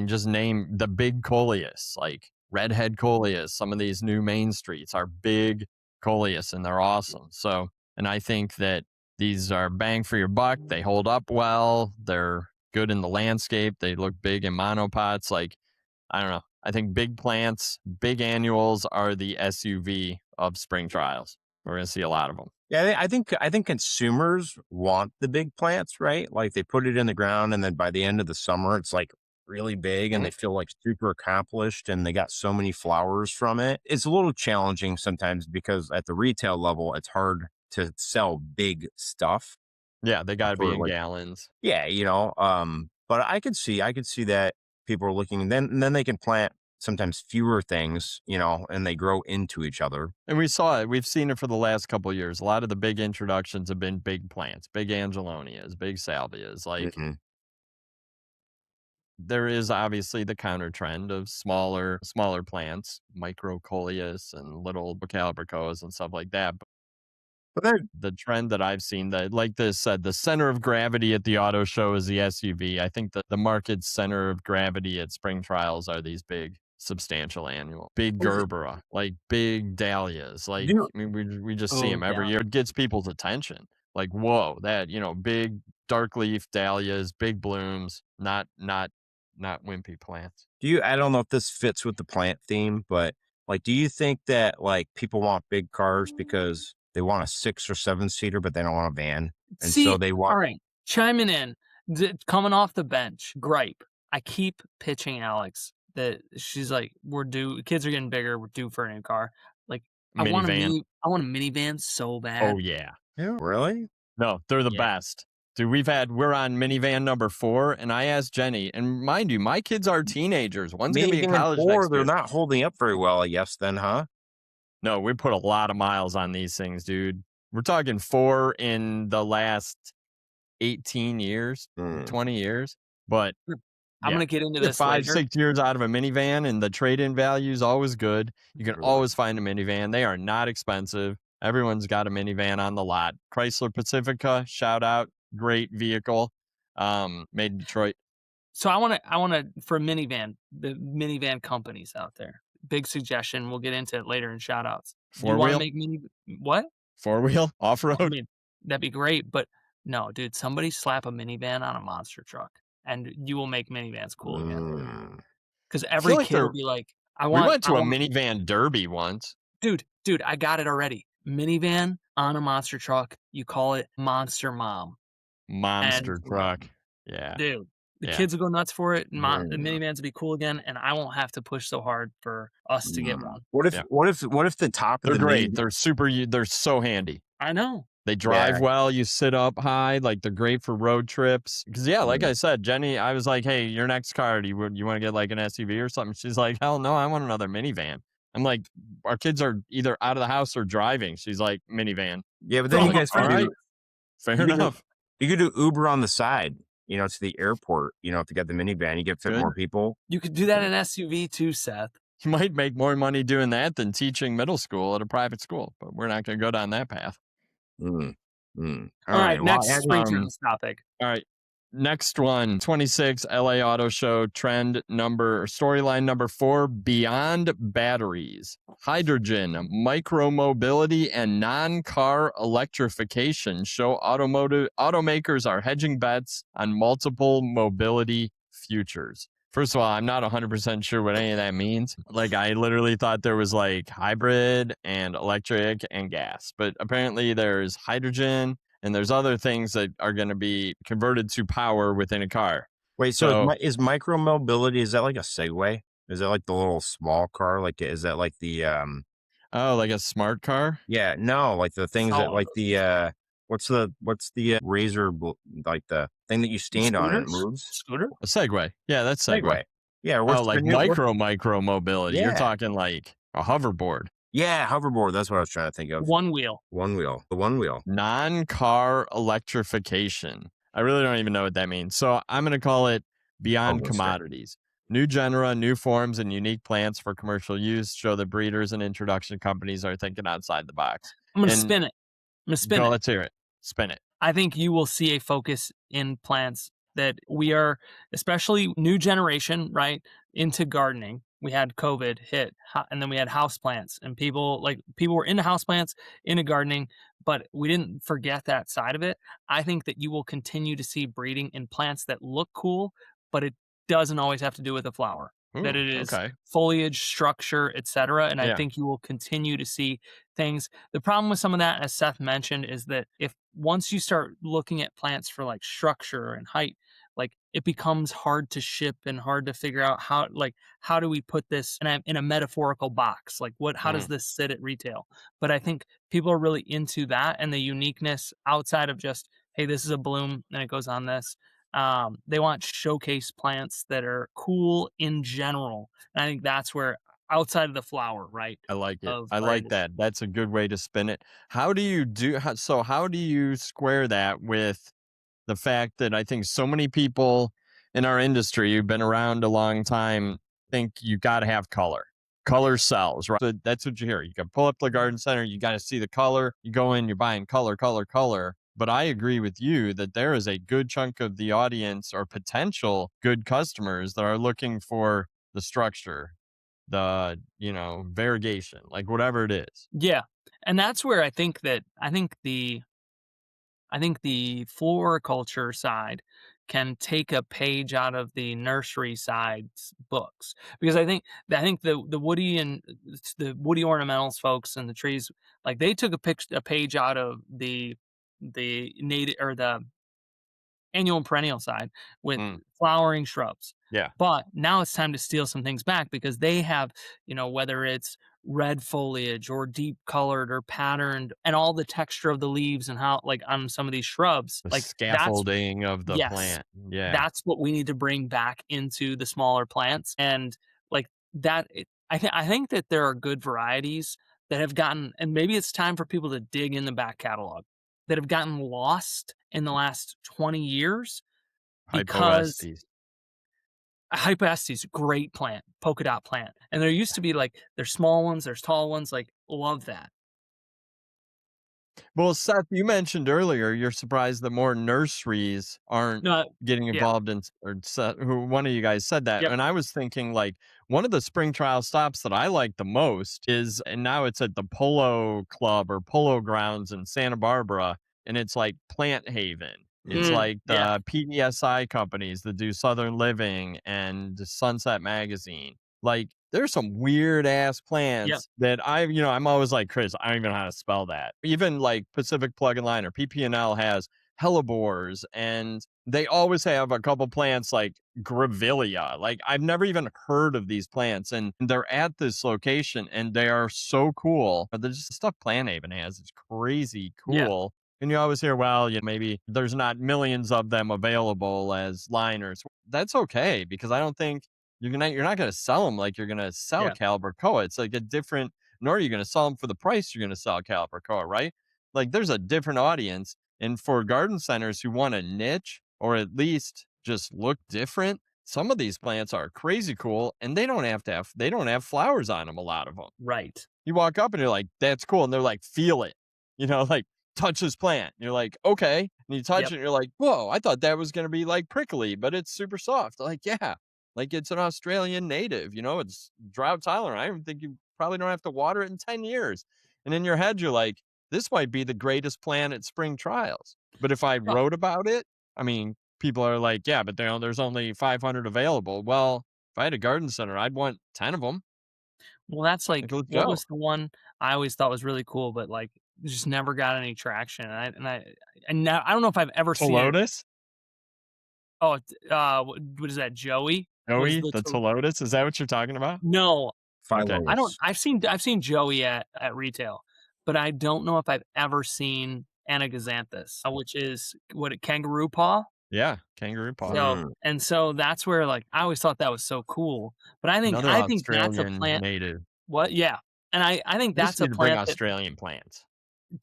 just name the big coleus, like redhead coleus. Some of these new main streets are big coleus and they're awesome. So, and I think that these are bang for your buck. They hold up well. They're good in the landscape. They look big in monopots. I don't know. I think big plants, big annuals are the SUV of spring trials. We're going to see a lot of them. Yeah, I think consumers want the big plants, right? Like they put it in the ground and then by the end of the summer, it's like really big and they feel like super accomplished and they got so many flowers from it. It's a little challenging sometimes because at the retail level, it's hard to sell big stuff. Yeah, they got to be in gallons. Yeah, but I could see that people are looking and then they can plant sometimes fewer things, and they grow into each other. And we saw it. We've seen it for the last couple of years. A lot of the big introductions have been big plants, big angelonias, big salvias. There is obviously the counter trend of smaller plants, microcoleus and little calibracoas and stuff like that. But the trend that I've seen, that like this said, the center of gravity at the auto show is the SUV. I think that the market's center of gravity at spring trials are these big, substantial annual, big gerbera, like big dahlias. We just see them every year. It gets people's attention. Like, whoa, that, big dark leaf dahlias, big blooms, not wimpy plants. I don't know if this fits with the plant theme, but do you think that people want big cars because they want a 6 or 7 seater, but they don't want a van? And so they want. All right, chiming in, coming off the bench, gripe. I keep pitching Alex that she's like, kids are getting bigger, we're due for a new car. I want a minivan so bad. Oh yeah. Really? No, they're the best. Dude, we're on minivan number 4, and I asked Jenny, and mind you, my kids are teenagers. One's going to be in college next year. They're not holding up very well, I guess, then, huh? No, we put a lot of miles on these things, dude. We're talking 4 in the last 18 years, 20 years. But I'm going to get into this 5, later. 6 years out of a minivan, and the trade-in value is always good. You can always find a minivan. They are not expensive. Everyone's got a minivan on the lot. Chrysler Pacifica, shout out. Great vehicle, made in Detroit. So I want to for a minivan, the minivan companies out there. Big suggestion. We'll get into it later in shout outs. 4-wheel? What? 4-wheel off-road? I mean, that'd be great, but no, dude, somebody slap a minivan on a monster truck and you will make minivans cool again. Because every kid will be like, we went to a minivan derby once. Dude, I got it already. Minivan on a monster truck. You call it Monster Mom. Monster truck. Yeah. Dude, the kids will go nuts for it. The minivans will be cool again, and I won't have to push so hard for us to get one. What if the top of the great. They're so handy. I know. They drive well. You sit up high. They're great for road trips. Because like I said, Jenny, I was like, hey, your next car, you want to get an SUV or something? She's like, hell no, I want another minivan. I'm like, our kids are either out of the house or driving. She's like, minivan. Yeah, but then you guys fair enough. You could do Uber on the side, to the airport, if you got the minivan, you get fit more people. You could do that in SUV too, Seth. You might make more money doing that than teaching middle school at a private school, but we're not going to go down that path. All right, next topic. All right. Next one, 26 LA Auto Show storyline number 4, beyond batteries, hydrogen, micro-mobility, and non-car electrification show automakers are hedging bets on multiple mobility futures. First of all, I'm not 100% sure what any of that means. I literally thought there was hybrid and electric and gas, but apparently there's hydrogen and there's other things that are going to be converted to power within a car. Wait, so So, is micro mobility, is that like a Segway? Is that like the little small car? Like, is that like the, oh, like a smart car? yeah, no, like the things that Oh, like the, what's the, like the thing that you stand on and it scooters? moves? Scooter? A Segway. Yeah, that's Segway. Segway. Yeah, Oh, what's the like new, what? micro mobility. You're Yeah. talking like a hoverboard. Yeah, hoverboard, that's what I was trying to think of. One wheel. One wheel, the one wheel. Non-car electrification. I really don't even know what that means. So I'm going to call it beyond Harvester. commodities. New genera, new forms, and unique plants for commercial use show that breeders and introduction companies are thinking outside the box. I'm gonna And spin it. I'm gonna spin go, it. let's hear it. Spin it. I think you will see a focus in plants that we are, especially new generation, right, into gardening. We had COVID hit, and then we had house plants, and people were into house plants, into gardening, but we didn't forget that side of it. I think that you will continue to see breeding in plants that look cool, but it doesn't always have to do with the flower. That Ooh, it is okay. foliage, structure, etc. And I Yeah. think you will continue to see things. The problem with some of that, as Seth mentioned, is that if once you start looking at plants for like structure and height, like it becomes hard to ship and hard to figure out how do we put this in a metaphorical box? Like how does Mhm. this sit at retail? But I think people are really into that and the uniqueness outside of just, hey, this is a bloom and it goes on this. They want showcase plants that are cool in general. And I think that's where outside of the flower, right? I like it. Of I our like industry. that. That's a good way to spin it. How do you square that with the fact that I think so many people in our industry who've been around a long time think you got to have color. Color sells, right? So that's what you hear. You can pull up the garden center, you got to see the color. You go in, you're buying color, color, color. But I agree with you that there is a good chunk of the audience or potential good customers that are looking for the structure, the, variegation, like whatever it is. Yeah. And that's where I think the floriculture side can take a page out of the nursery side's books, because I think the woody ornamentals folks and the trees, like they took a page out of the native or the annual and perennial side with Mm, flowering shrubs. yeah. But now it's time to steal some things back because they have, whether it's red foliage or deep colored or patterned and all the texture of the leaves and how, like on some of these shrubs, The like that's, scaffolding of the yes, plant. Yeah. that's what we need to bring back into the smaller plants. And like I think that there are good varieties that have gotten, and maybe it's time for people to dig in the back catalog, that have gotten lost in the last 20 years because Hypoestes. Hypaestes, great plant, polka dot plant. And there used to be like there's small ones, there's tall ones, like love that. Well, Seth, you mentioned earlier you're surprised that more nurseries aren't No, getting yeah, involved in, or Seth, who one of you guys said that. yep. And I was thinking like one of the spring trial stops that I like the most is, and now it's at the Polo Club or Polo Grounds in Santa Barbara, and it's like Plant Haven. It's like Yeah, the PDSI companies that do Southern Living and Sunset Magazine. Like there's some weird ass yep. plants that I'm always like, Chris, I don't even know how to spell that. Even like Pacific Plug and Line or PPNL has hellebores, and they always have a couple plants like grevillea. Like I've never even heard of these plants, and they're at this location and they are so cool. But the stuff Plant Haven has is crazy Yeah, cool. And you always hear, well, maybe there's not millions of them available as liners. That's okay because I don't think you're not going to sell them like you're going to sell yeah, Caliber Coa. It's like a different, nor are you going to sell them for the price you're going to sell Caliber Coa, right? Like there's a different audience. And for garden centers who want a niche or at least just look different, some of these plants are crazy cool and they don't have flowers on them, a lot of them. right. You walk up and you're like, that's cool. And they're like, feel it, like touch this plant. And you're like, okay. And you touch Yep. it and you're like, whoa, I thought that was going to be like prickly, but it's super soft. Like, yeah, like it's an Australian native, it's drought tolerant. I don't think you probably don't have to water it in 10 years. And in your head, you're like, this might be the greatest plant at spring trials. But if I Uh, wrote about it, I mean, people are like, yeah, but there's only 500 available. Well, if I had a garden center, I'd want 10 of them. well, that's like Like, let's what go. was the one I always thought was really cool, but like just never got any traction. And now I don't know if I've ever seen it. Lotus? Oh, what is that? Joey was Joey, the the Lotus? Is that what you're talking about? no. Okay. I don't. Phyllodes. I've seen Joey at retail, but I don't know if I've ever seen Anaxanthus, which is what a kangaroo paw. Yeah, kangaroo paw. So Mm. and so that's where like I always thought that was so cool. But Another I think that's a Australian plant. native. What? Yeah, and I think They just that's a need to bring plant that Australian plants.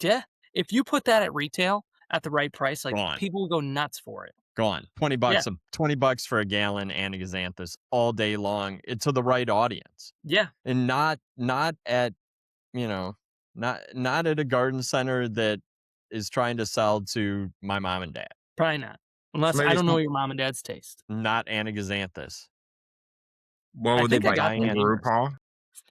yeah, if you put that at retail at the right price, like Gone. people will go nuts for it. Gone. 20 Yeah, bucks, 20 bucks for a gallon Anaxanthus all day long. It's to the right audience. yeah, And not at, you know, not at a garden center that is trying to sell to my mom and dad. probably not. So Unless I maybe don't know some, your mom and dad's taste. Not Anaxanthus. what I would they think I buy? got their Kangaroo neighbors. paw?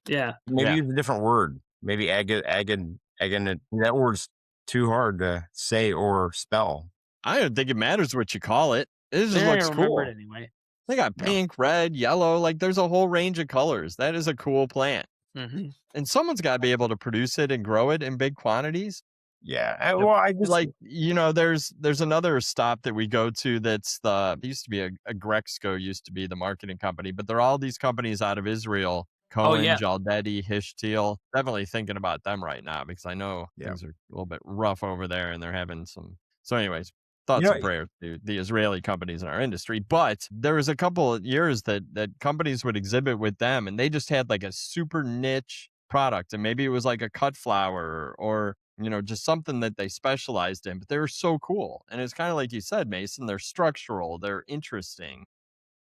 Yeah. Maybe Yeah. use a different word. Maybe agin. That word's too hard to say or spell. I don't think it matters what you call it. It just I looks remember it cool. anyway. They got Yeah. pink, red, yellow. Like there's a whole range of colors. That is a cool plant. Mhm. And someone's got to be able to produce it and grow it in big quantities. Yeah. Yep. Well, I just Like, there's another stop that we go to that's it used to be a Grexco used to be the marketing company, but there are all these companies out of Israel, Oh, Cohen, yeah. Jaldeti, Hishtil. Definitely thinking about them right now because I know Yeah. things are a little bit rough over there and they're having some. So anyways, You thoughts know, and prayers to the Israeli companies in our industry. But there was a couple of years that companies would exhibit with them and they just had like a super niche product. And maybe it was like a cut flower or just something that they specialized in, but they were so cool. And it's kind of like you said, Mason, they're structural, they're interesting.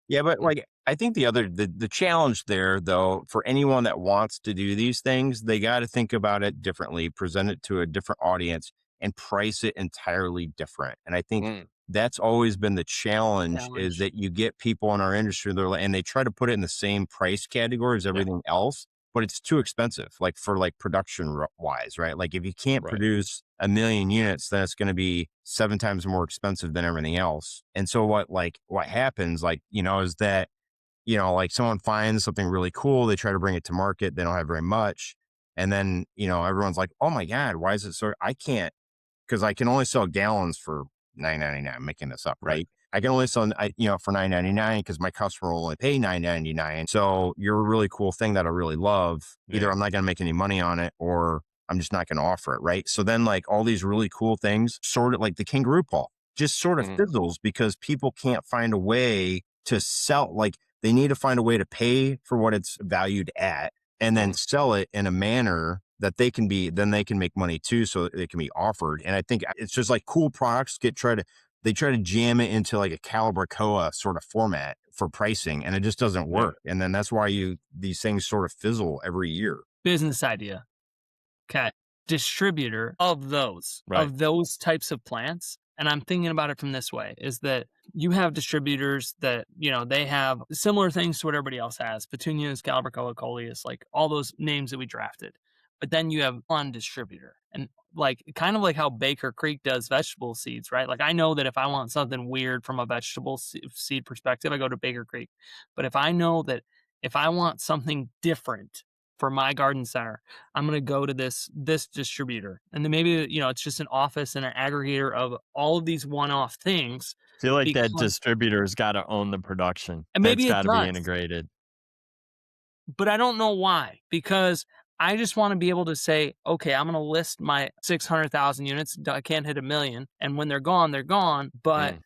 yeah, but like I think the challenge there though, for anyone that wants to do these things, they got to think about it differently, present it to a different audience and price it entirely different. And I think Mm, that's always been the challenge is Challenge. that you get people in our industry, and they try to put it in the same price category as yeah, everything else, but it's too expensive, like for like production wise, right? Like if you can't right. produce 1,000,000 units, then it's going to be 7 times more expensive than everything else. And so what happens, is that, like someone finds something really cool, they try to bring it to market, they don't have very much. And then, everyone's like, oh my God, why is it so? I can't, because I can only sell gallons for $9.99. I'm making this up, Right. right? I can only sell, for $9.99 because my customer will only pay $9.99. So you're a really cool thing that I really love. Either Yeah. I'm not going to make any money on it, or I'm just not going to offer it, right? So then, like all these really cool things, sort of like the kangaroo paw, just sort of Mm, fizzles because people can't find a way to sell. Like they need to find a way to pay for what it's valued at, and then mm, sell it in a manner that they can make money too, so it can be offered. And I think it's just like cool products they try to jam it into like a Calibracoa sort of format for pricing, and it just doesn't yeah. work. And then that's why these things sort of fizzle every year. Business idea. Okay. Distributor of Right. those types of plants. And I'm thinking about it from this way is that you have distributors that, they have similar things to what everybody else has. Petunias, Calibracoa, Coleus, like all those names that we drafted. But then you have one distributor and like kind of like how Baker Creek does vegetable seeds, right? Like I know that if I want something weird from a vegetable seed perspective, I go to Baker Creek. But if I know that if I want something different for my garden center, I'm going to go to this distributor. And then maybe, it's just an office and an aggregator of all of these one-off things I feel like that because distributor's got to own the production. and That's maybe it got to be does, integrated. but I don't know why because I just want to be able to say, okay, I'm going to list my 600,000 units. I can't hit 1,000,000. And when they're gone, they're gone. But Mm,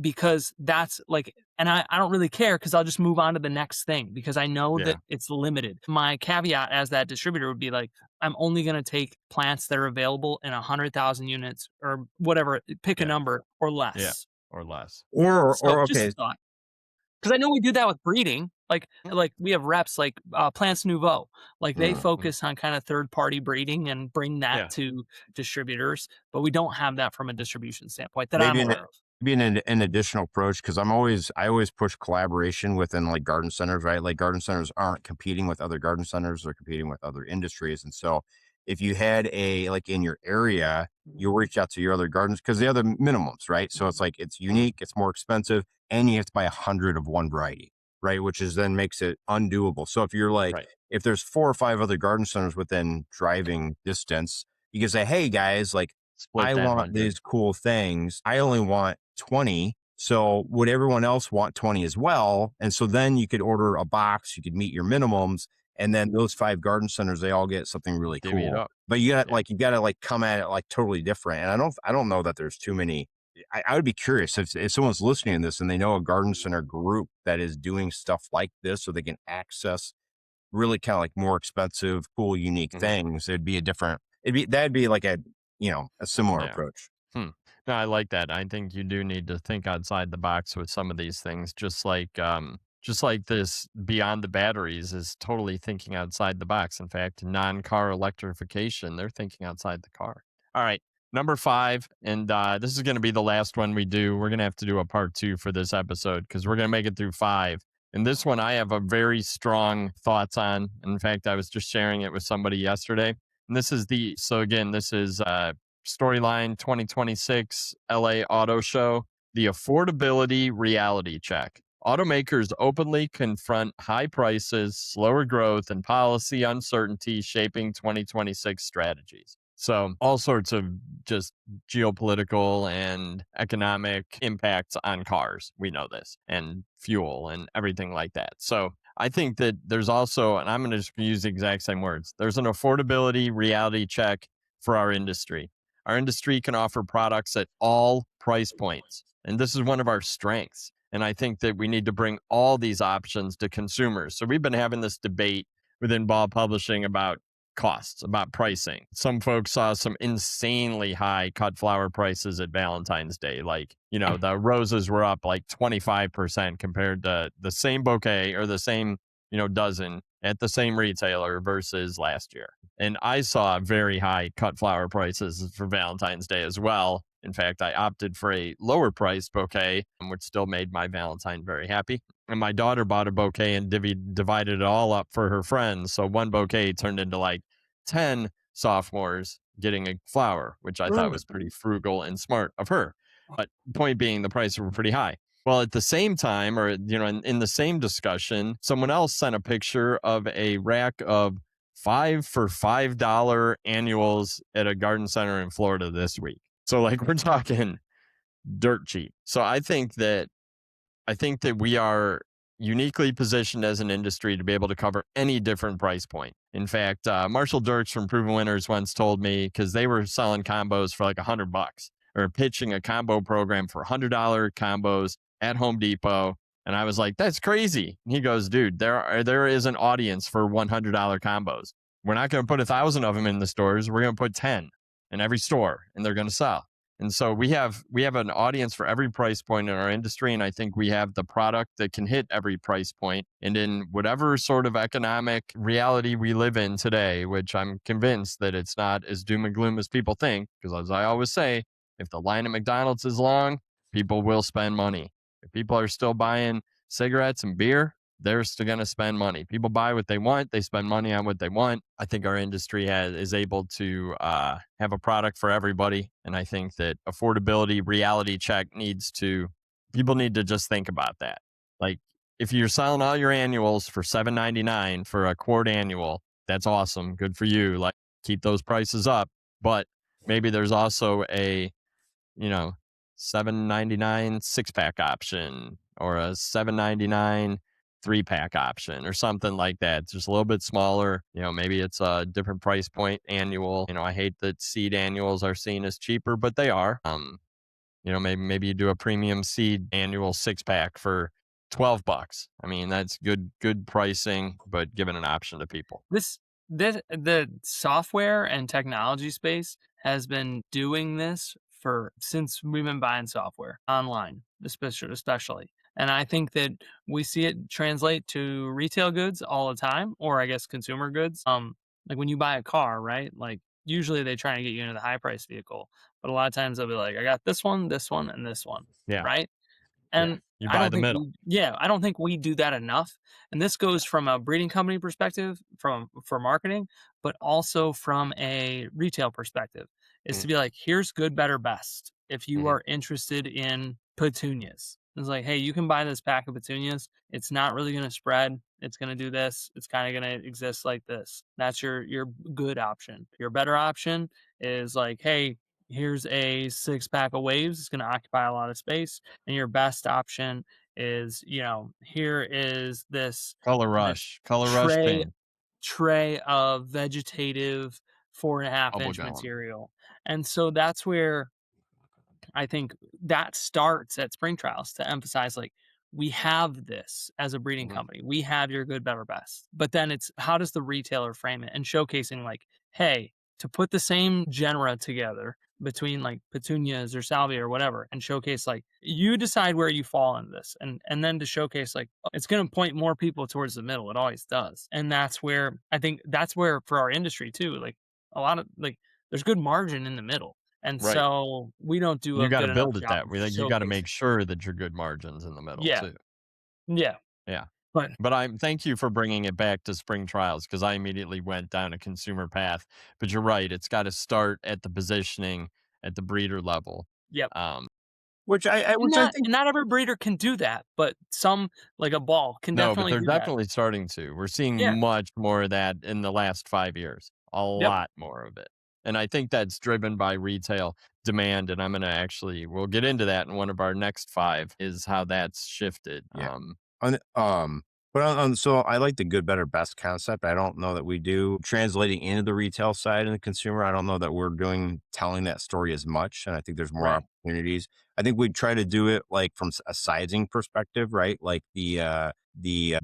because that's like, and I don't really care because I'll just move on to the next thing because I know yeah. that it's limited. My caveat as that distributor would be like, I'm only going to take plants that are available in 100,000 units or whatever, pick a Yeah. number or Yeah. less. Or less. So just Okay, a thought. Because I know we do that with breeding. Like we have reps like Plants Nouveau. Like they mm, focus on kind of third party breeding and bring that Yeah. to distributors, but we don't have that from a distribution standpoint that I'm maybe an aware of. maybe an additional approach, because I always push collaboration within like garden centers, right? Like garden centers aren't competing with other garden centers; they're competing with other industries. And so, if you had like in your area, you'll reach out to your other gardens because the other minimums, right? So it's like it's Mm, unique, it's more expensive, and you have to buy 100 of one variety, right? Which is then makes it undoable. So if you're like right. if there's 4 or 5 other garden centers within driving distance, You can say, hey guys, like Split I that want 100. these cool things. I only want 20. So would everyone else want 20 as well? And so then you could order a box, you could meet your minimums. And then those 5 garden centers, they all get something really Divvy it cool. up. But you got Yeah. you got to like come at it like totally different. And I don't know that there's too many. I would be curious if someone's listening to this and they know a garden center group that is doing stuff like this so they can access really kind of like more expensive, cool, unique Mhm. things. That'd be like a similar Yeah. approach. No, I like that. I think you do need to think outside the box with some of these things, just like this beyond the batteries is totally thinking outside the box. In fact, non-car electrification, they're thinking outside the car. All right, number 5, and this is going to be the last one we do. We're going to have to do a part 2 for this episode because we're going to make it through 5. And this one I have a very strong thoughts on. In fact, I was just sharing it with somebody yesterday. And this is Storyline 2026 LA Auto Show, the affordability reality check. Automakers openly confront high prices, slower growth, and policy uncertainty shaping 2026 strategies. So, all sorts of just geopolitical and economic impacts on cars. We know this, and fuel and everything like that. So, I think that there's also, and I'm going to just use the exact same words, there's an affordability reality check for our industry. Our industry can offer products at all price points, and this is one of our strengths. And I think that we need to bring all these options to consumers. So we've been having this debate within Ball Publishing about costs, about pricing. Some folks saw some insanely high cut flower prices at Valentine's Day. Like, the roses were up like 25% compared to the same bouquet or the same, dozen at the same retailer versus last year. And I saw very high cut flower prices for Valentine's Day as well. In fact, I opted for a lower priced bouquet, which still made my Valentine very happy. And my daughter bought a bouquet and divided it all up for her friends. So one bouquet turned into like 10 sophomores getting a flower, which I thought was pretty frugal and smart of her. But point being, the prices were pretty high. Well, at the same time, or in the same discussion, someone else sent a picture of a rack of 5 for $5 annuals at a garden center in Florida this week. So like we're talking dirt cheap. So I think that we are uniquely positioned as an industry to be able to cover any different price point. In fact, Marshall Dirks from Proven Winners once told me, because they were selling combos for like $100 or pitching a combo program for $100 combos at Home Depot. And I was like, that's crazy. And he goes, dude, there is an audience for $100 combos. We're not going to put 1,000 of them in the stores. We're going to put 10 in every store, and they're going to sell. And so we have an audience for every price point in our industry, and I think we have the product that can hit every price point. And in whatever sort of economic reality we live in today, which I'm convinced that it's not as doom and gloom as people think, because as I always say, if the line at McDonald's is long, people will spend money. If people are still buying cigarettes and beer, they're still going to spend money. People buy what they want. They spend money on what they want. I think our industry is able to have a product for everybody. And I think that affordability reality check people need to just think about that. Like if you're selling all your annuals for $7.99 for a quart annual, that's awesome. Good for you. Like keep those prices up. But maybe there's also a, $7.99 6-pack option or a $7.99 3-pack option or something like that. Just a little bit smaller. Maybe it's a different price point annual. I hate that seed annuals are seen as cheaper, but they are. Maybe you do a premium seed annual 6-pack for $12. I mean, that's good pricing, but giving an option to people. The software and technology space has been doing this since we've been buying software online, especially. And I think that we see it translate to retail goods all the time, or I guess consumer goods. Like when you buy a car, right? Like usually they try and get you into the high price vehicle, but a lot of times they'll be like, I got this one, and this one, Yeah. right? Yeah. And You I buy don't the think middle. I don't think we do that enough. And this goes from a breeding company perspective for marketing, but also from a retail perspective is to be like, here's good, better, best. If you Mhm. are interested in petunias, It's like, hey, you can buy this pack of petunias. It's not really going to spread. It's going to do this. It's kind of going to exist like this. That's your good option. Your better option is like, hey, here's a 6 pack of waves. It's going to occupy a lot of space. And your best option is, here is this Color rush tray paint, tray of vegetative 4.5 inch bubblegum. material. And so that's where I think that starts at spring trials to emphasize like we have this as a breeding Mhm. company. We have your good, better, best. But then it's how does the retailer frame it and showcasing like, hey, to put the same genera together between like petunias or salvia or whatever and showcase like you decide where you fall in this and then to showcase like it's going to point more people towards the middle. It always does. And that's where I think that's where for our industry too, like a lot of like there's good margin in the middle and Right. so we don't do You a got to good enough build it job that of way. Like you got to showcasing. make sure that your good margins in the middle Yeah, too. yeah, Yeah. but But thank you for bringing it back to spring trials because I immediately went down a consumer path. But you're right; it's got to start at the positioning at the breeder level. yep. Um, Which I think. And not every breeder can do that, but some, like a ball, can no, but definitely they're do that. definitely starting to. We're Yeah, seeing much more of that in the last 5 years. A yep, lot more of it, and I think that's driven by retail demand. And I'm gonna we'll get into that in one of our next five is how that's shifted. Yeah. So I like the good, better, best concept. I don't know that we do translating into the retail side and the consumer. I don't know that we're telling that story as much. And I think there's more right. opportunities. I think we try to do it like from a sizing perspective, right? Like the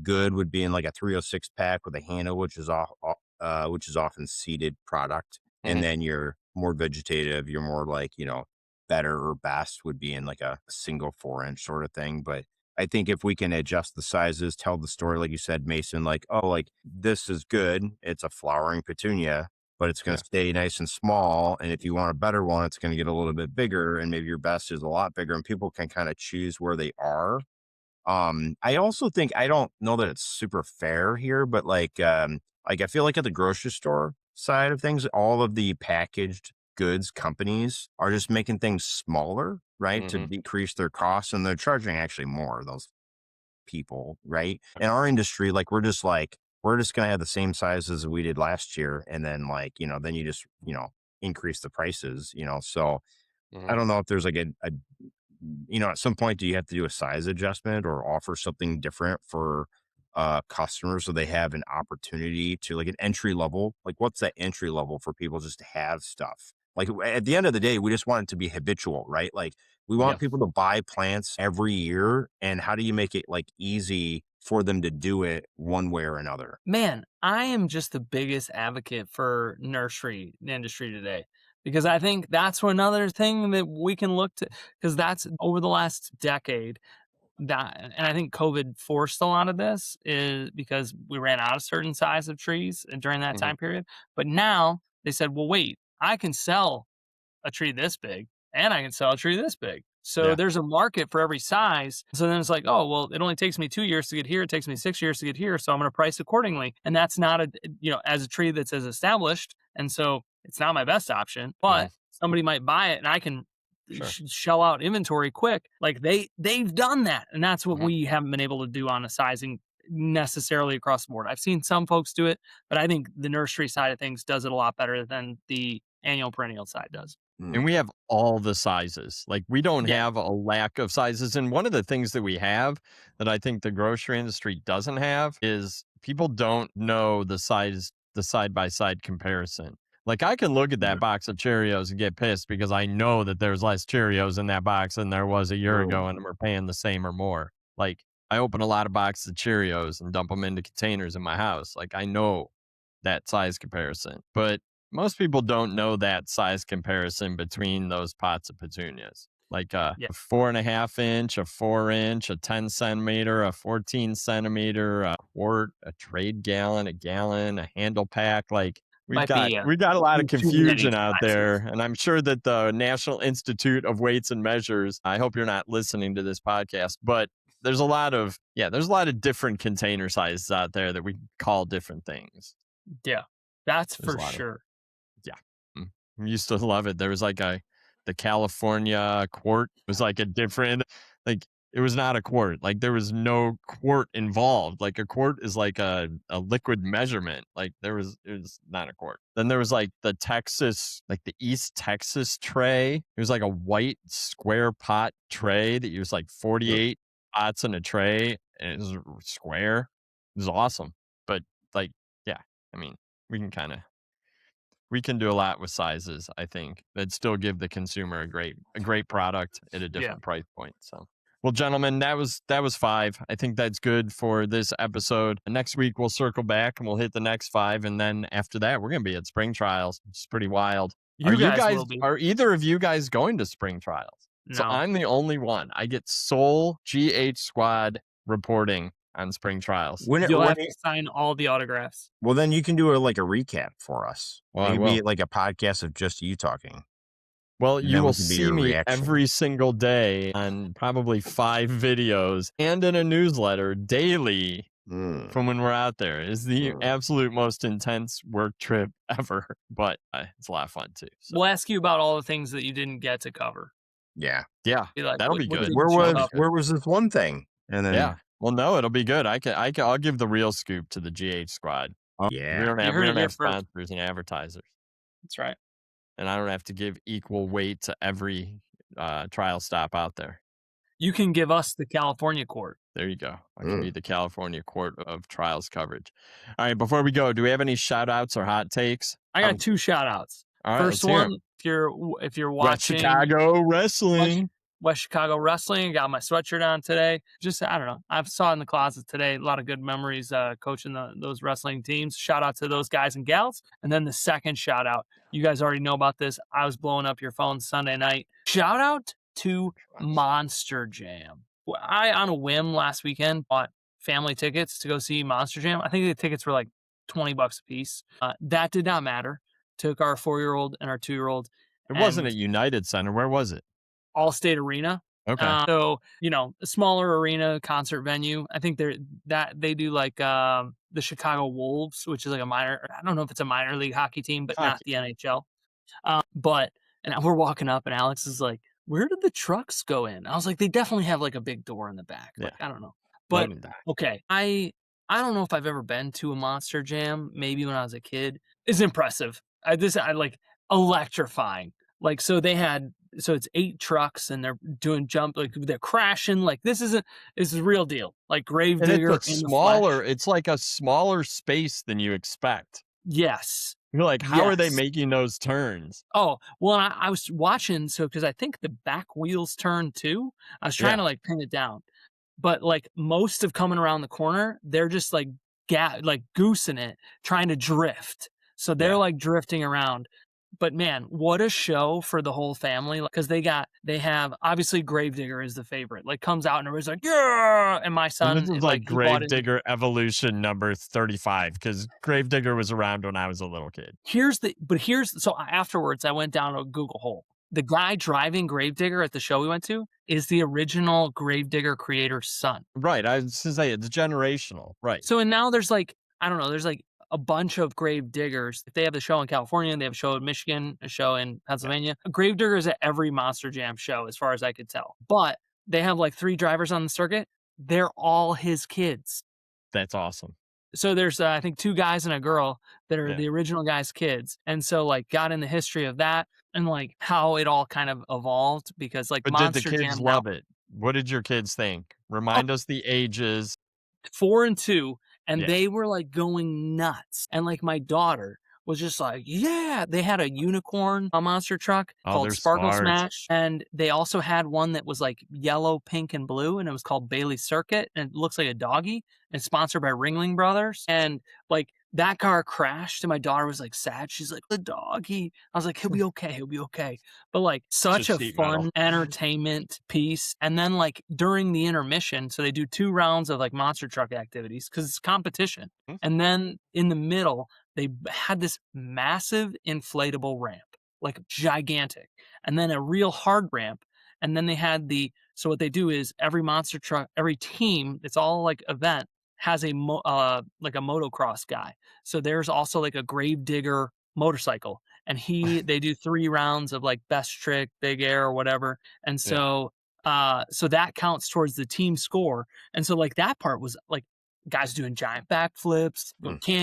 good would be in like a 306 pack with a handle, which is often seeded product. And Mhm. then you're more vegetative, you're more like, better or best would be in like a single 4 inch sort of thing. But I think if we can adjust the sizes, tell the story, like you said, Mason, like, oh, like this is good. It's a flowering petunia, but it's going Yeah. to stay nice and small. And if you want a better one, it's going to get a little bit bigger. And maybe your best is a lot bigger. And people can kind of choose where they are. I also think I don't know that it's super fair here, but like I feel like at the grocery store side of things, all of the packaged goods companies are just making things smaller, right? To Hmm. decrease their costs, and they're charging actually more, those people, right? In our industry, like we're just gonna have the same size as we did last year, and then then you just, increase the prices, So I Hmm. don't know if there's like at some point, do you have to do a size adjustment or offer something different for customers so they have an opportunity to like an entry level? Like, what's that entry level for people just to have stuff? Like, at the end of the day, we just want it to be habitual, right? Like, we Yeah. want people to buy plants every year. And how do you make it like easy for them to do it one way or another? Man, I am just the biggest advocate for nursery industry today because I think that's another thing that we can look to because that's over the last decade that and I think COVID forced a lot of this is because we ran out of certain size of trees during that Hmm. time period. But now they said, well, wait, I can sell a tree this big and I can sell a tree this big. So Yeah. there's a market for every size. So then it's like, oh, well, it only takes me 2 years to get here. It takes me 6 years to get here. So I'm going to price accordingly. And that's not as a tree that's as established. And so it's not my best option, Hmm. but somebody might buy it and I can Sure. shell out inventory quick. Like they've done that. And that's what Hmm. we haven't been able to do on a sizing necessarily across the board. I've seen some folks do it, but I think the nursery side of things does it a lot better than the annual perennial side does. Mm, And we have all the sizes. Like we don't Yeah. have a lack of sizes. And one of the things that we have that I think the grocery industry doesn't have is people don't know the side by side comparison. Like I can look at that mm, box of Cheerios and get pissed because I know that there's less Cheerios in that box than there was a year mm, ago and we're paying the same or more. Like I open a lot of boxes of Cheerios and dump them into containers in my house. Like I know that size comparison. But most people don't know that size comparison between those pots of petunias. Like Yeah. a 4.5 inch, a 4 inch, a 10 centimeter, a 14 centimeter, a quart, a trade gallon, a gallon, a handle pack. Like Might be, we got a lot of too many confusion out there. sizes. And I'm sure that the National Institute of Weights and Measures, I hope you're not listening to this podcast, but there's a lot of different container sizes out there that we call different things. Yeah. That's There's for a lot of sure. yeah. I used to love it. There was like the California quart was like a different like It was not a quart. Like there was no quart involved. Like a quart is like a liquid measurement. Like it was not a quart. Then there was like the Texas, like the East Texas tray. It was like a white square pot tray that used like 48 pots in a tray, and it was square. It was awesome. But like, yeah, I mean, we can do a lot with sizes, I think, that still give the consumer a great product at a different price point. So, well, gentlemen, that was 5. I think that's good for this episode. Next week we'll circle back and we'll hit the next 5, and then after that we're gonna be at spring trials. It's pretty wild. Are either of you guys going to spring trials? No. So I'm the only one. I get sole GH squad reporting on spring trials. You'll have to sign all the autographs. Well, then you can do a recap for us. Well, maybe like a podcast of just you talking. Well, you will see me every single day on probably 5 videos and in a newsletter daily from when we're out there. It's the absolute most intense work trip ever, but it's a lot of fun too. So. We'll ask you about all the things that you didn't get to cover. Yeah. Like, that'll be good. Where was this one thing? And then well, no, it'll be good. I'll give the real scoop to the GH squad. Yeah. We don't have sponsors and advertisers. That's right. And I don't have to give equal weight to every trial stop out there. You can give us the California court. There you go. I can be the California court of trials coverage. All right, before we go, do we have any shout outs or hot takes? I got 2 shout outs. All right, first one, if you're watching West Chicago Wrestling. West Chicago Wrestling. Got my sweatshirt on today. Just, I don't know. I saw it in the closet today. A lot of good memories coaching those wrestling teams. Shout out to those guys and gals. And then the second shout out, you guys already know about this. I was blowing up your phone Sunday night. Shout out to Monster Jam. I, on a whim last weekend, bought family tickets to go see Monster Jam. I think the tickets were like $20 a piece. That did not matter. Took our 4-year-old and our 2-year-old. It wasn't at United Center. Where was it? Allstate Arena. Okay. So, a smaller arena concert venue. I think they do like the Chicago Wolves, which is like I don't know if it's a minor league hockey team, but not the NHL. And we're walking up and Alex is like, where did the trucks go in? I was like, they definitely have like a big door in the back. Like, I don't know. But okay. I don't know if I've ever been to a Monster Jam. Maybe when I was a kid. It's impressive. I like electrifying. Like, so it's 8 trucks and they're doing like they're crashing. Like this is a real deal. Like Gravedigger. It's like a smaller space than you expect. Yes. You're like, how are they making those turns? Oh, well, I was watching. So, cause I think the back wheels turn too. I was trying to like pin it down, but like most of coming around the corner, they're just like goosing it, trying to drift. So they're like drifting around. But man, what a show for the whole family. Because they have obviously Gravedigger is the favorite. Like comes out and everybody's like, yeah. And my son is like Gravedigger Evolution number 35, because Gravedigger was around when I was a little kid. So afterwards I went down a Google hole. The guy driving Gravedigger at the show we went to is the original Gravedigger creator's son. Right. I was going to say it's generational. Right. So and now there's like, I don't know, there's like a bunch of Gravediggers. If they have the show in California, they have a show in Michigan, a show in Pennsylvania. Gravedigger is at every Monster Jam show, as far as I could tell. But they have like 3 drivers on the circuit. They're all his kids. That's awesome. So there's, I think, 2 guys and a girl that are the original guy's kids. And so like got in the history of that and like how it all kind of evolved because like Monster Jam. Did the kids love it? What did your kids think? Remind us the ages. 4 and 2. And they were like going nuts. And like my daughter was just like, yeah, they had a unicorn, a monster truck called Sparkle Smash. And they also had one that was like yellow, pink, and blue. And it was called Bailey Circuit. And it looks like a doggy. And sponsored by Ringling Brothers. And like that car crashed. And my daughter was like sad. She's like, the doggy. I was like, he'll be okay. He'll be okay. But like such a fun entertainment piece. And then like during the intermission, so they do 2 rounds of like monster truck activities because it's competition. And then in the middle, they had this massive inflatable ramp, like gigantic, and then a real hard ramp. And then they had so what they do is every monster truck, every team, it's all like event, has a like a motocross guy. So there's also like a Gravedigger motorcycle, and they do 3 rounds of like best trick, big air, or whatever. And so So that counts towards the team score. And so like that part was like guys doing giant backflips,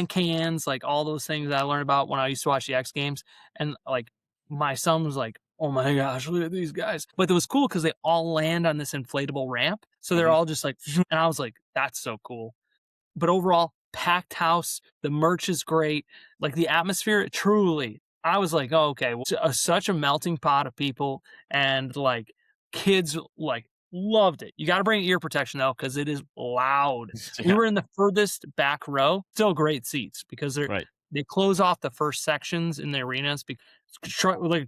cans, like all those things that I learned about when I used to watch the X Games. And like my son was like, "Oh my gosh, look at these guys!" But it was cool because they all land on this inflatable ramp, so they're all just like, and I was like, "That's so cool." But overall, packed house. The merch is great. Like the atmosphere, truly, I was like, oh, okay, well, such a melting pot of people, and like kids like loved it. You got to bring ear protection though, because it is loud. We Yeah. were in the furthest back row, still great seats because Right. they close off the first sections in the arenas because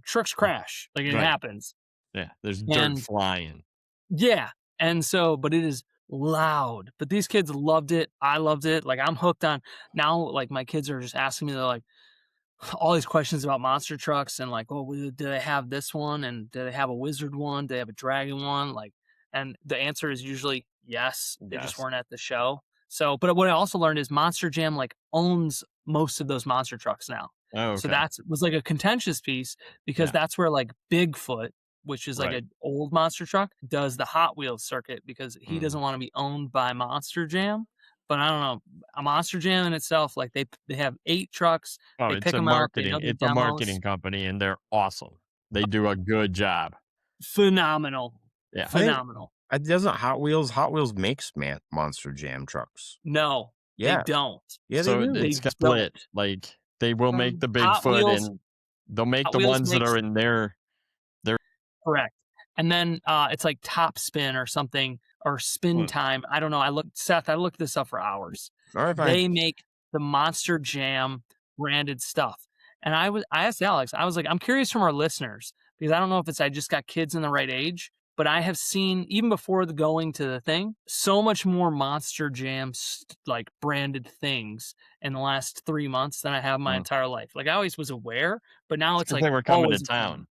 trucks crash, like it Right. happens. Yeah. There's dirt And flying. yeah, and so but it is loud, but these kids loved it, I loved it, like, I'm hooked on now, like, my kids are just asking me, they're like, all these questions about monster trucks and like, "Oh, do they have this one, and do they have a wizard one? Do they have a dragon one?" Like, and the answer is usually yes, they just Yes. weren't at the show. So, but what I also learned is Monster Jam, like, owns most of those monster trucks now. Oh, So okay. that's was, like, a contentious piece because Yeah. that's where, like, Bigfoot, which is, like, Right. an old monster truck, does the Hot Wheels circuit because he Mm. doesn't wanna be owned by Monster Jam. But I don't know, a Monster Jam in itself, like, they have 8 trucks, Oh, they it's pick a them out, they know marketing. the It's a demos. marketing company, and they're awesome. They do a good job. Phenomenal, Yeah. I think phenomenal. doesn't Hot Wheels makes Monster Jam trucks. No, they Yeah. don't. Yeah, they So do. They it's split. don't. Like they will make the Hot Bigfoot, Wheels and they'll make Hot the Wheels ones that are makes in their. correct. And then, it's like Top Spin or something, or Spin Hmm. Time, I don't know, I looked this up for hours. All right, fine. They make the Monster Jam branded stuff, and I asked Alex, I was like, "I'm curious from our listeners," because I don't know if it's I just got kids in the right age, but I have seen, even before the going to the thing, so much more Monster Jam like, branded things in the last 3 months than I have my Hmm. entire life. Like, I always was aware, but now It's it's because like, they were coming to always a thing. town.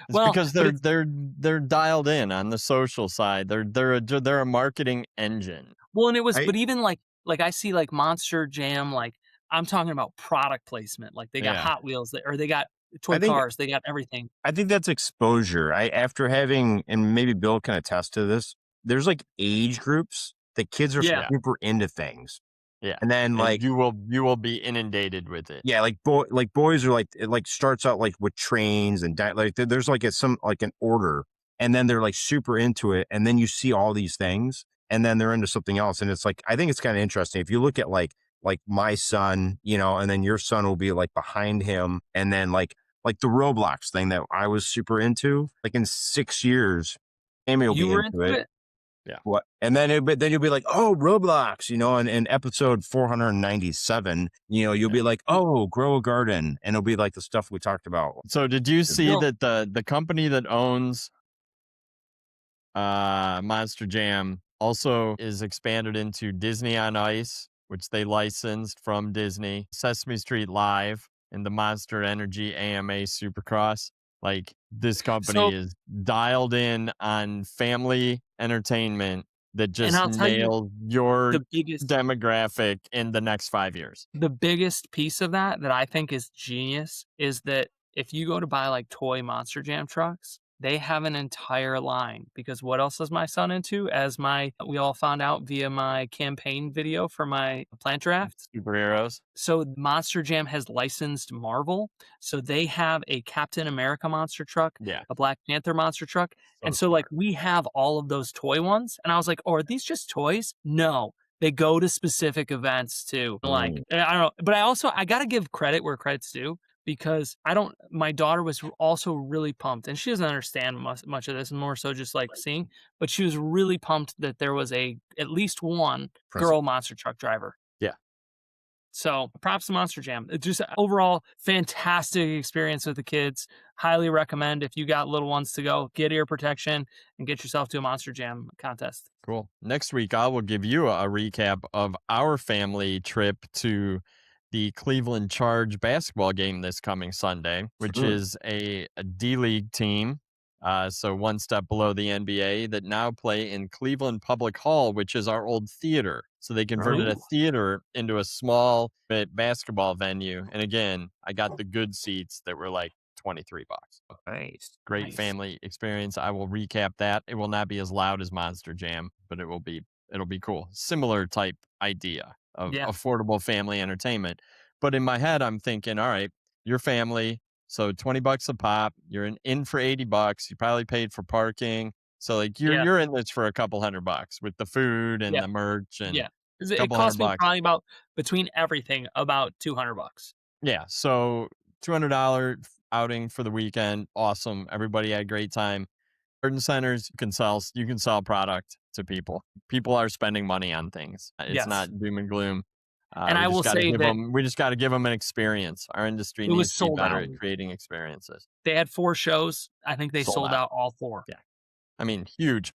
It's Well, because but they're dialed in on the social side. They're a marketing engine. well, and it was I but even, like, I see, like, Monster Jam, like, I'm talking about product placement, like, they got Yeah. Hot Wheels, or they got I toy think cars, they got everything. I think that's exposure. I After having, and maybe Bill can attest to this, there's like age groups that kids are Yeah, Yeah. super into things. Yeah. And then And like you will be inundated with it. yeah, like boys are like it like starts out like with trains and like there's like some like an order, and then they're like super into it, and then you see all these things, and then they're into something else, and it's like I think it's kind of interesting if you look at like my son, and then your son will be like behind him, and then like the Roblox thing that I was super into, like in 6 years, Amy will you be were into into it. it? Yeah. What? And then but then you'll be like, "Oh, Roblox," and in episode 497, you'll Yeah. be like, "Oh, grow a garden." And it'll be like the stuff we talked about. So did you see No, that the company that owns Monster Jam also is expanded into Disney on Ice, which they licensed from Disney, Sesame Street Live, and the Monster Energy AMA Supercross. Like this company so is dialed in on family entertainment that and just I'll tell you nails your the biggest demographic in the next 5 years. the biggest piece of that I think is genius is that if you go to buy, like, toy Monster Jam trucks, they have an entire line because what else is my son into? As we all found out via my campaign video for my plant draft. Superheroes. So Monster Jam has licensed Marvel, so they have a Captain America monster truck, Yeah. a Black Panther monster truck, So and so, like, smart. we have all of those toy ones, and I was like, "Oh, are these just toys?" No, they go to specific events too. Like, Mm. I don't know, but I gotta give credit where credit's due because I don't my daughter was also really pumped, and she doesn't understand much of this, and more so just, like, seeing, but she was really pumped that there was at least one Impressive. girl monster truck driver. Yeah. So props to Monster Jam. It's just overall fantastic experience with the kids. Highly recommend if you got little ones to go, get ear protection and get yourself to a Monster Jam contest. Cool. Next week, I will give you a recap of our family trip to the Cleveland Charge basketball game this coming Sunday, which Mm. is a D League team. So one step below the NBA that now play in Cleveland Public Hall, which is our old theater. So they converted a Oh. theater into a small bit basketball venue. And again, I got the good seats that were like $23. Nice. Great Nice. family experience. I will recap that. It will not be as loud as Monster Jam, but it'll be cool. Similar type idea of Yeah. affordable family entertainment. But in my head, I'm thinking, all right, your family, so $20 a pop, you're in for $80. You probably paid for parking. So like Yeah. you're in this for a couple $100 with the food and Yeah. the merch and Yeah. a It couple hundred cost me bucks. probably about between everything about $200. Yeah. So $200 outing for the weekend. Awesome. Everybody had a great time. Garden centers, you can sell product to people. People are spending money on things. It's Yes. not doom and gloom. And I will say that We just got to give them an experience. Our industry it was needs to be sold better out. at creating experiences. They had 4 shows. I think they Sold sold out. out all 4. Yeah. I mean, huge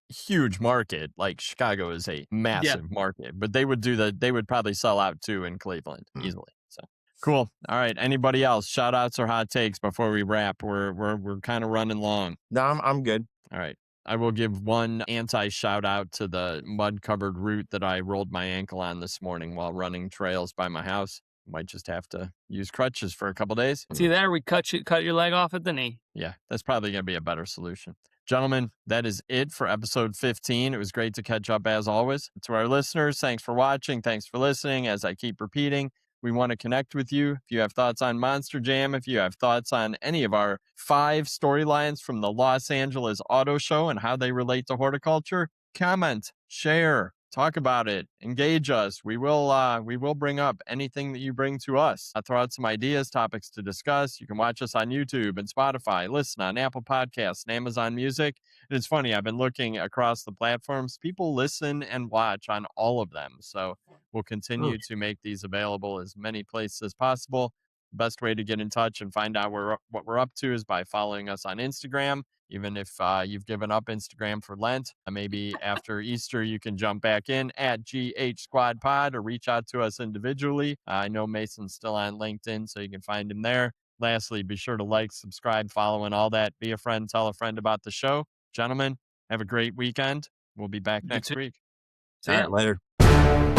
market. Like Chicago is a massive market, but they would probably sell out too in Cleveland easily. So cool. All right. Anybody else? Shout outs or hot takes before we wrap? We're kind of running long. No, I'm good. All right. I will give one anti shout out to the mud covered route that I rolled my ankle on this morning while running trails by my house. Might just have to use crutches for a couple days. See there, we cut your leg off at the knee. Yeah, that's probably going to be a better solution. Gentlemen, that is it for episode 15. It was great to catch up as always. To our listeners, thanks for watching. Thanks for listening. As I keep repeating, we want to connect with you. If you have thoughts on Monster Jam, if you have thoughts on any of our 5 storylines from the Los Angeles Auto Show and how they relate to horticulture, comment, share, talk about it, engage us. We will bring up anything that you bring to us. I'll throw out some ideas, topics to discuss. You can watch us on YouTube and Spotify, listen on Apple Podcasts and Amazon Music. And it's funny, I've been looking across the platforms. People listen and watch on all of them. So we'll continue to make these available as many places as possible. The best way to get in touch and find out what we're up to is by following us on Instagram. Even if you've given up Instagram for Lent, maybe after Easter, you can jump back in at GH Squad Pod or reach out to us individually. I know Mason's still on LinkedIn, so you can find him there. Lastly, be sure to like, subscribe, follow, and all that. Be a friend, tell a friend about the show. Gentlemen, have a great weekend. We'll be back next week. See ya. All right, later.